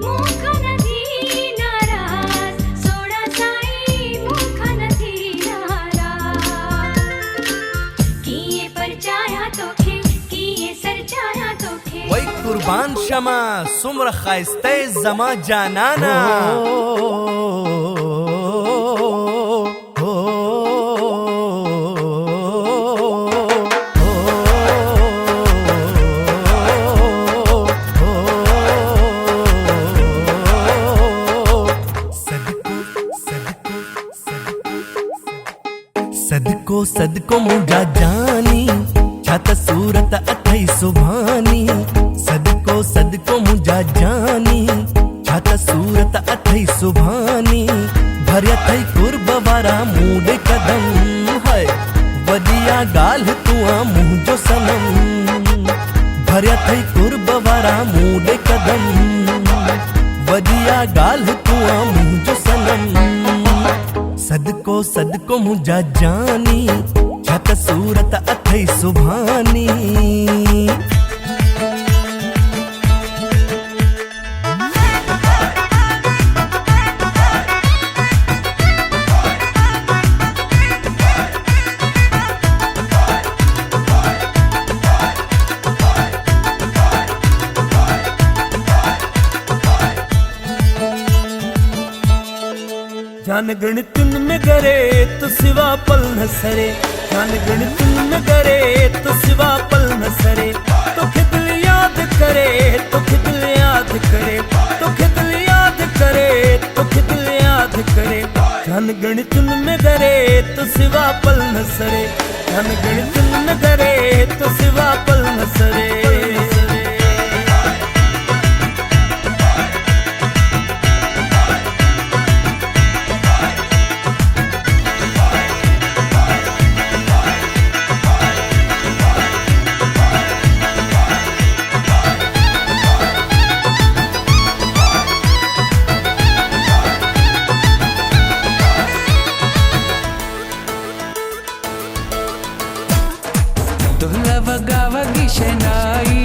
मुख नथी नाराज सोड़ा साई मुख नथी नाराज किए परचाया तोखे किए सरचाया तोखे वही कुर्बान शमा सुमर खाइस्ते जमा जानाना सदको सदको मुंडा जानी छात सूरत अथई सुभानी सदको सदको मुंडा जानी छात सूरत अथई सुभानी भरिया थई कुर्ब वारा मूड कदम है वदिया गाल तुआ मुंह जो सनम भरिया थई कुर्ब वारा मूड कदम वदिया गाल तुआ मुंह जो सनम सदको सदको मुंजा जानी छत सूरत अथई सुभानी जान गणितन में करे तो सिवा पल न सरे जान गणितन में करे तो सिवा पल न सरे तो खिदल याद करे तो खिदल याद करे तो खिदल याद करे तो खिदल याद करे जान गणितन में करे तो सिवा पल न सरे जान गणितन में करे तो सिवा पल न सरे तुला वगावगी शनाई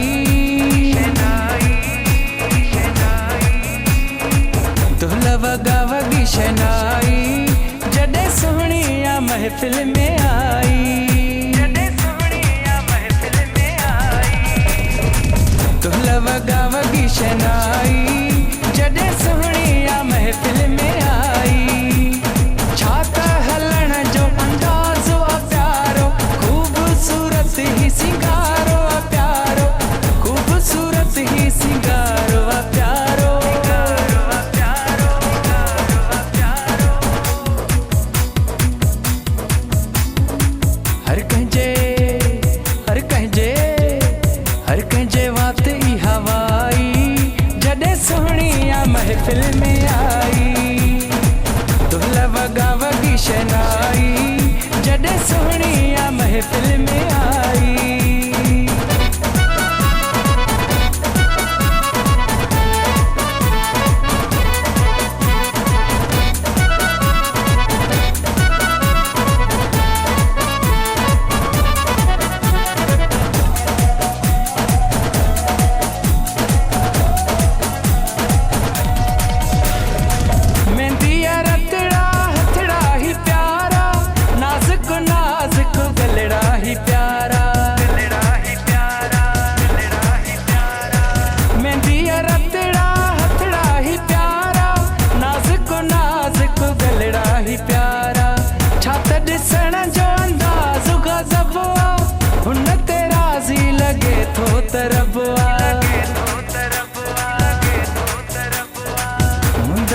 तुला वगावगी शनाई जडे सोहणिया महफिल में आई तुला वगावगी शनाई जडे सोहणिया महफिल में आई छाता हलण जो अंदाज़ो प्यारो खूबसूरत ही सिंगारो प्यारो खूबसूरत ही सिंगारो प्यारो हर कंजे बात ई हवाई जडे सोहणिया महफिल में आई तुला वगावगी शनाई जडे सोहणिया महफिल में आई मेहंदिया रतड़ा हथड़ा ही प्यारा नाजुक नाजुक गलड़ा ही प्यारा मेहंदिया रतड़ा हथड़ा ही प्यारा नाजुक नाजुक गलड़ा ही प्यारा छात ॾिसण जो अंदाज़ गज़ब हुन ते राज़ी लगे थो तरबा मुंद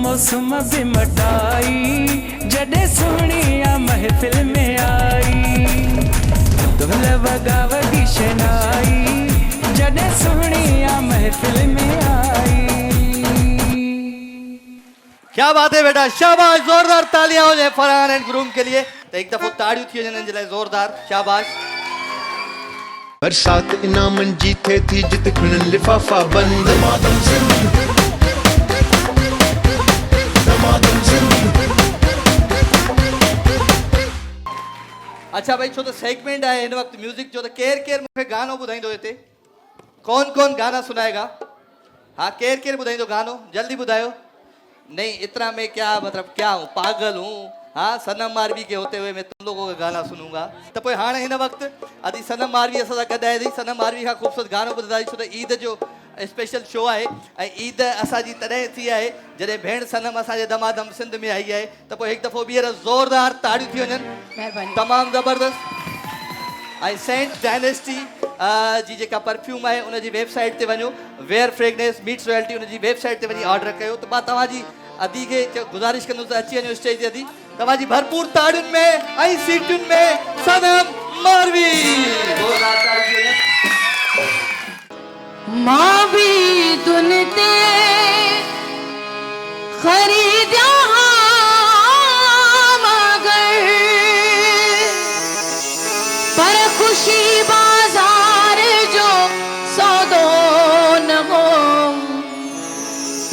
मौसम भी मटाई जडे सोहणिया महफिल में आई तुला वगावगी शनाई जडे सोहणिया महफिल में आई क्या बात है बेटा, शाबाश, जोरदार तालियां हो जाए फरहान एंड ग्रूम के लिए। तो एक दफो ताड़ियों थी वञनि जे लाइ जोरदार, शाबाश। बरसात इनामन जी थे थी जित खिणन लिफाफा बंद दमादम सिंध दमादम सिंध। अच्छा भाई छो तो सेगमेंट है इन वक्त म्यूजिक जो तो केर केर मुखे गानो बुधाइंदो हिते कौन कौन गाना सुनाएगा? हाँ केर केर बुधाइंदो गानो जल्दी बुधायो। नहीं इतना मैं क्या मतलब क्या हूँ पागल हूँ। हाँ सनम मारवी के होते हुए मैं तुम लोगों का गाना सुनूंगा तो पोइ हाणे हिन वक्त अदी सनम मारवी असां सां गॾु आहे थी। सनम मारवी खां ख़ूबसूरत गानो ॿुधंदासीं छो त ईद जो स्पेशल शो आहे ऐं ईद असांजी तॾहिं थी आहे जॾहिं भेण सनम असांजे दमादम सिंध में आई आहे त पोइ हिकु दफ़ो ॿीहर ज़ोरदार ताड़ियूं थी वञनि। महिरबानी। तमामु ज़बरदस्त। ऐं सेंट डायनेस्टी जी जेका परफ्यूम आहे उनजी वेबसाइट ते वञो वेयर फ्रेगनेंस मीट्स रॉयल्टी उनजी वेबसाइट ते वञी ऑर्डर कयो त मां तव्हांजी अदी खे गुज़ारिश कंदुसि अची वञो स्टेज ते अदी तव्हांजी भरपूर ताड़ियुनि में ऐं सीटुनि में सनम मारवी। मां भी दुनते खरीदा मगर पर खुशी बाजार जो सौदो न हो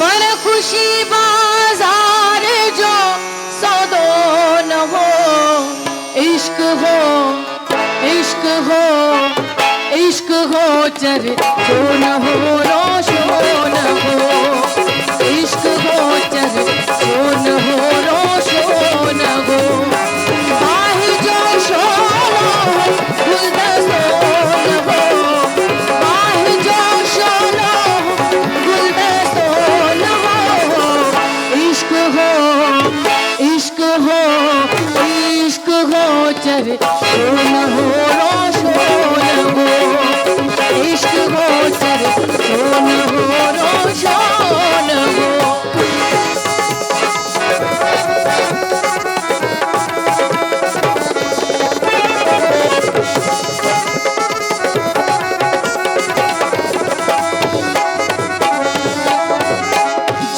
पर खुशी बाजार जो सौदो न हो इश्क हो इश्क हो इश्क हो चर जो न हो रोशो न हो इश्क हो चर जो न हो रोशो न हो बाहि जो शोलो गुलदस्तो न हो बाहि जो शोलो गुलदस्तो न हो इश्क हो इश्क हो इश्क हो चर जो न हो रोशो न हो इश्क हो चर जो न हो रोशो न हो।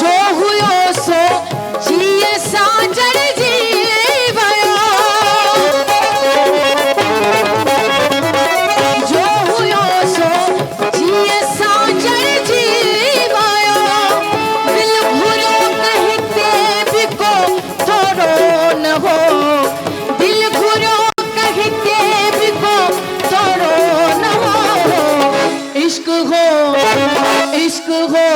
जो हुयो सो जिए साजन जी भयो जो हुयो सो जिए साजन जी भयो दिल घुरो कहते भी को थोड़ो न हो दिल घुरो कहते भी को थोड़ो न हो इश्क हो इश्क हो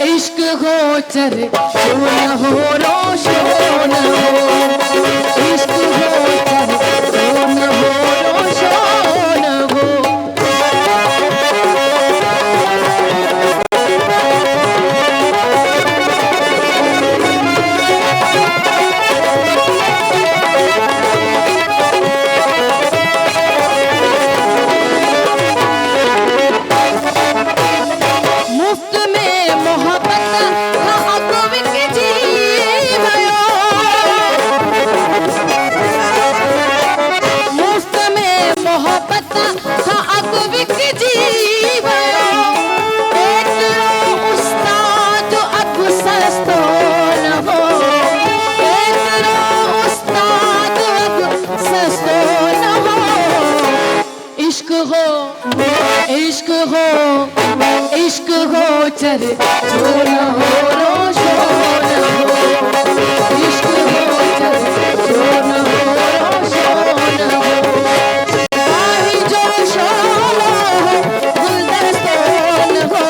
इश्क हो चर जो न हो रोशो न हो इश्क हो चर जो न हो रोशो न हो। मुफ्त में मोहब्बत का हक बिक जी भयो मुफ्त में मोहब्बत का हक बिक जी भयो एतिरो उस्ताद अख सस्तो न हो एतिरो उस्ताद अख सस्तो न हो इश्क हो इश्क हो इश्क हो चर जो न हो रोशो न हो इश्क हो चर जो न हो रोशो न हो बाहि जो शोलो गुलदस्तो न हो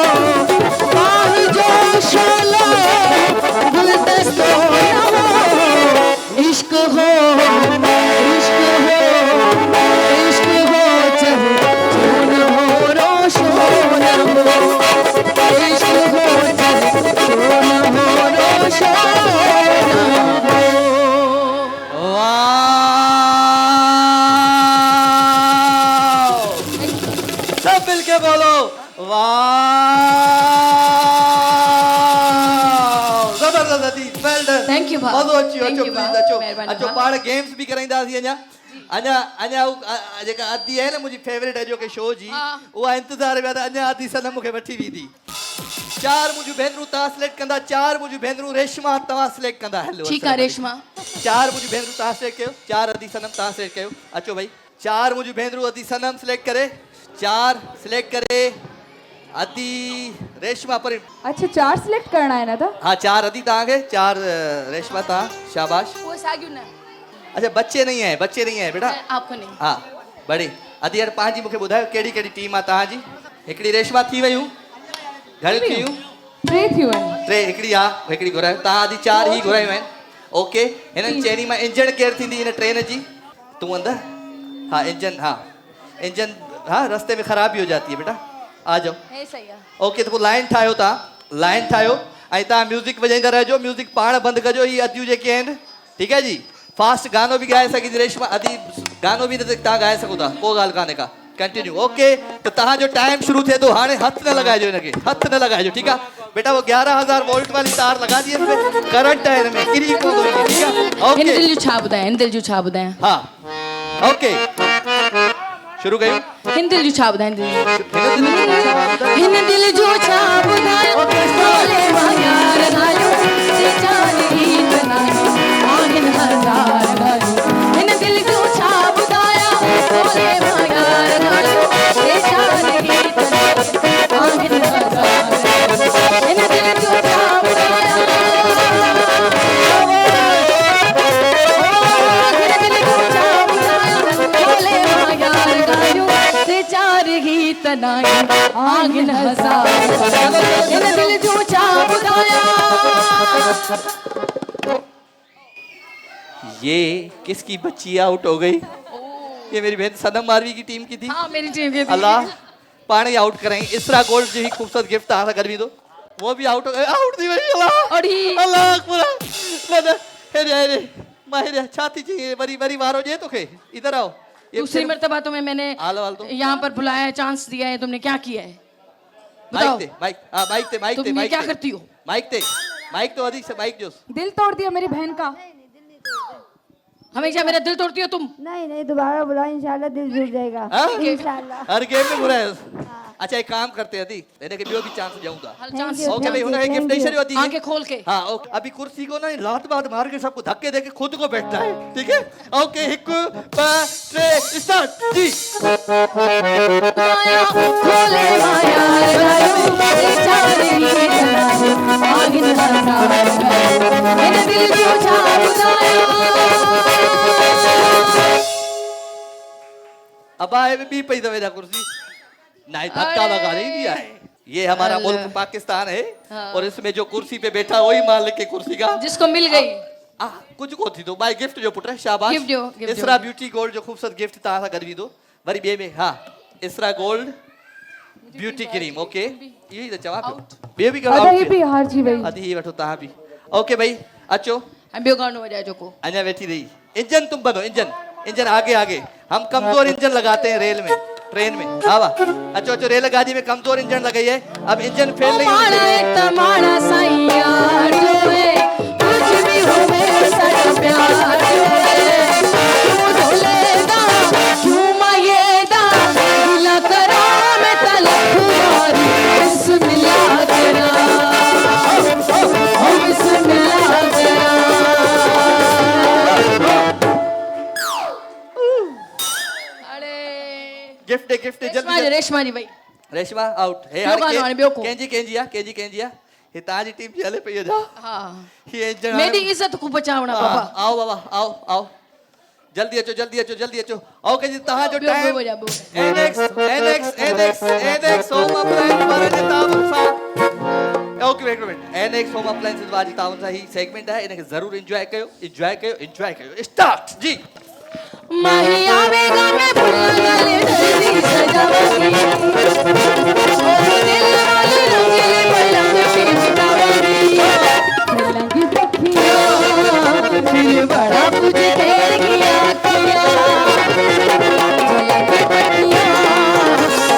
बाहि जो शोलो गुलदस्तो न हो इश्क हो इश्क हो इश्क हो चर जो न हो रोशो न हो इश्क हो चर जो न हो रोशो न हो। सब मिलके बोलो वाह जबरदस्त अदी वेल डन। Thank you, भाउ। मज़ो अची Thank अचो you, प्लीज भाउ। अचो महिरबानी, अचो भाउ। पाण गेम्स भी कराईंदासीं अञा अञा अञा जेका अदी आहे न मुंहिंजी फेवरेट अॼो के शो जी उहा इंतज़ार में आहे त अञा अदी सनम मूंखे वठी वेंदी। चार मुंहिंजूं भेनरूं तव्हां सिलेक्ट कंदा चार मुंहिंजूं भेनरूं रेशमा तव्हां सिलेक्ट कंदा हलो ठीकु आहे रेशमा चार मुंहिंजूं भेनरूं तव्हां सिलेक्ट कयो चार अदी सनम तव्हां सिलेक्ट कयो अचो भाई चार मुंहिंजूं भेनरूं अदी सनम सिलेक्ट करे 4 सिलेक्ट करे अदी रेशमा पर अच्छा 4 सिलेक्ट करना है ना था हाँ 4 अदी तव्हांखे 4 रेशमा तव्हां शाबाश वो सागियो न अच्छा बच्चे नहीं है बेटा आपको नहीं हाँ बड़ी अदी यार पंहिंजी मूंखे ॿुधायो कहिड़ी कहिड़ी टीम आहे तव्हांजी हिकिड़ी रेशमा थी वियूं घणी थी वियूं 3 थियूं आहिनि 3 हिकिड़ी आहे हिकिड़ी घुरायो तव्हां अदी 4 ही घुरायूं आहिनि ओके हिननि चइनी मां इंजन केयर थींदी हिन ट्रेन जी तूं अंदर हाँ इंजन हाँ रास्ते में खराबी हो जाती है बेटा आ जाओ है सही है ओके तो पोइ लाइन ठाहियो ऐं तव्हां म्यूज़िक वॼाईंदा रहिजो म्यूज़िक पाण बंदि कजो ही अदियूं जेके आहिनि ठीकु है जी फास्ट गानो भी ॻाए सघंदी रेशमा अदी गानो भी तव्हां ॻाए सघो था कोई ॻाल्हि कान्हे का कंटिन्यू ओके तो तव्हांजो टाइम शुरू थिए थो हाणे हथ न लॻाइजो हिनखे हथ न लॻाइजो ठीकु आहे बेटा वो 11,000 वोल्ट वाली तार लगा दी इसमें करंट है इनमें किरी पवंदो इहे, ठीकु आहे हिन दिल ओके जो छा ॿुधायां हिन दिल जो छा ॿुधायां हाँ ओके शुरू कयूं हिन दिल जो छा ॿुधायां हिन दिल जो छा ॿुधायां बोले मां यार ॻाल्हियूं जे जान गीत नालो आहिनि हज़ार ॻाल्हियूं हिन दिल जो छा ॿुधायां बोले मां यार ॻाल्हियूं जे जान गीत नालो आहिनि हज़ार ॻाल्हियूं हिन दिल जो छा ॿुधायां हिन दिल जो छा ॿुधायां बोले मां यार ॻाल्हियूं जे चार गीत नालो आहिनि हज़ार हिन दिल जो छा ॿुधायां ये किसकी बच्ची आउट हो गई ये मेरी बहन सनम मारवी की टीम की थी हाँ मेरी टीम के अल्लाह पानी आउट कराएंगे इसरा गोल्ड जो ही खूबसूरत गिफ्ट आ कर भी दो वो भी आउट हो गए आउट थी वही अल्लाह और ही अल्लाह अकबर ना हेरे माहिर छाती चाहिए बड़ी बड़ी वारो जे तोखे इधर आओ ये दूसरी मर्तबा तुम्हें मैंने हाल वाल दो यहाँ पर बुलाया है चांस दिया है तुमने क्या किया है बताओ माइक तुम ये क्या करती हो माइक तो अधिक से माइक जो दिल तोड़ दिया मेरी बहन का हमेशा मेरा दिल तोड़ती हो तुम नहीं दोबारा बुला इंशाल्लाह दिल जुड़ जाएगा हाँ? इंशाल्लाह हर गेम में बुरा है अच्छा एक काम करते हैं अदी मैंने के भी चांस जाऊंगा हल चांस ओके भाई उन्हें गिफ्ट नहीं शरी होती आंखें खोल के हाँ ओके अभी कुर्सी को ना लात बात मार के सबको धक्के देके खुद को बैठना है ठीक है ओके हिक बा ट्रे स्टार्ट जी माया खोले माया लगायो ये चारी आगे नजारा मैंने दिल जो छा बुलाया अब आए भी पई दवेदा कुर्सी नहीं धक्का लगा नहीं दिया है ये हमारा मुल्क पाकिस्तान है और इसमें जो कुर्सी पे बैठा वही मालिक के कुर्सी का जिसको मिल गई कुछ को थी दो भाई गिफ्ट जो पुट है शाबाश गिफ्ट दो इसरा ब्यूटी गोल्ड जो खूबसूरत गिफ्ट ता सा करवी दो वरी बे में हां इसरा गोल्ड ब्यूटी क्रीम ओके यही तो जवाब बे भी अदा ही भी हार जी भाई अदी ही वठो ता भी ओके भाई अचो हम बियो गानो बजा जो को अन्या बैठी रही इंजन तुम बनो इंजन आगे हम कमजोर इंजन लगाते हैं रेल में ट्रेन में हाँ वाह अच्छा रेलगाड़ी में कमजोर इंजन लगाई है अब इंजन फेल नहीं होना चाहिए तमाड़ा सैया जो है कुछ भी हो मेरे साथ प्यार ढोलेदा झूमा ये दा दिला करा मैं तलक मारी बिस्मिल्लाह करा बिस्मिल्लाह करा गिफ्ट जल्दी रेशमा जी भाई रेशमा आउट हे केंजिया हे ताजी टीम जी हले पई जा हां ये इंजन मेरी इज्जत को बचावना बाबा आओ बाबा आओ जल्दी अचो आओ के जी तहां जो टाइम एनएक्स होम अप्लायंस वाले ने तावन सा okay wait minute NX home appliance वाली तावन सा ही सेगमेंट है इनके जरूर एंजॉय कयो स्टार्ट जी माही आवेगा मैं भुला ले जल्दी सजावगी ओ दिल वाले रंगीले पलंग पे बितावगी पलंग देखिया फिर बड़ा कुछ देर किया पलंग देखिया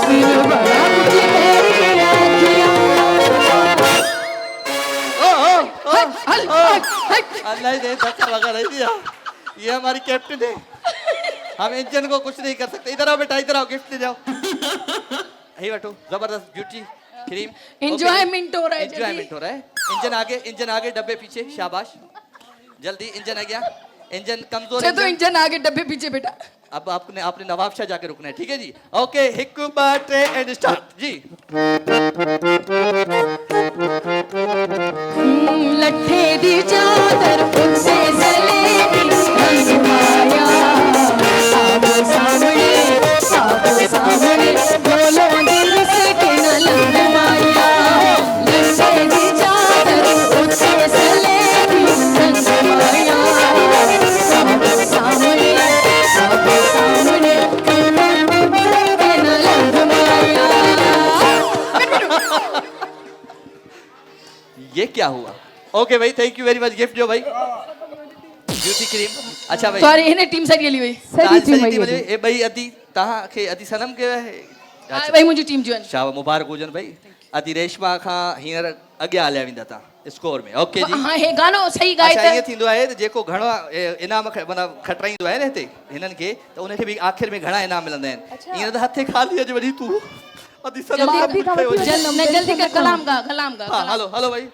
फिर बड़ा कुछ देर किया अल्लाह ने धक्का लगा नहीं दिया ये हमारी कैप्टन है हम इंजन को कुछ नहीं कर सकते इधर आओ बेटा इधर आओ गिफ्ट ले जाओ यही बैठो जबरदस्त ब्यूटी क्रीम एंजॉयमेंट हो रहा है इंजन आगे डब्बे पीछे शाबाश जल्दी इंजन आ गया इंजन कमजोर तो इंजन आगे डब्बे पीछे बेटा अब आपने नवाब शाह जाके रुकना है, ठीक है जी। ओके, हिक ॿ टे एंड स्टार्ट जी। लट्ठे दी चादर उससे जलेगी रंग माया, आबो सामने बोलो दिल से के न लग माया। लट्ठे दी चादर उससे जलेगी रंग माया, आबो सामने के न लग माया। ये क्या हुआ? ओके भाई, thank you very much. Gift जो भाई ब्यूटी क्रीम। अच्छा भाई, सॉरी हिन टीम सां गेली हुई। ए भाई अदी तहां खे अदी सनम के भाई मुंहिंजी टीम जो आहिनि। शाबाश, मुबारक हुजनि भाई। अदी रेशमा खां हींअर अॻियां हलिया वेंदा तव्हां स्कोर में। ओके जी। हाँ हे गानो सही गाए अच्छा, त ईअं थींदो आहे त जेको घणो इनाम माना खटाईंदो आहे न हिते हिननि खे, त उनखे बि आख़िर में घणा इनाम मिलंदा आहिनि। ईअं त हथे खाली अॼु वरी तूं अदी सनम जल्दी कर कलाम गा हाँ, हलो हलो भाई।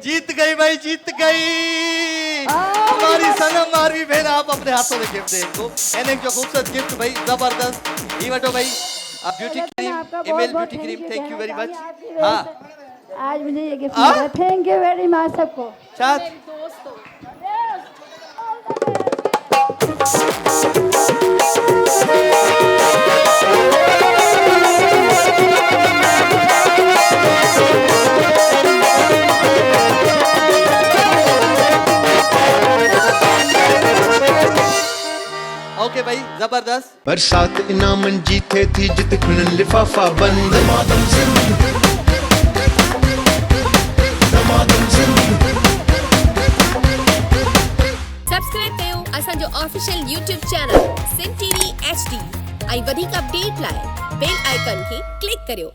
जीत गई भाई, जीत गई हमारी सनम मारवी बहन। आप अपने हाथों में गिफ्ट दें इनको, एनएक जो खूबसूरत गिफ्ट भाई, जबरदस्त। ये बटो भाई, आप beauty cream, email beauty cream, thank you very much. हाँ, आज मुझे ये गिफ्ट मिला, थैंक यू वेरी मच सबको। चाँद ओके भाई, जबरदस्त। बरसात इनामन जीते थी जित खुनन लिफाफा बंद। सब्सक्राइब कयो असांजो official YouTube channel Sindh TV HD ऐं वधीक अपडेट लाइ बेल आइकन खे क्लिक करियो।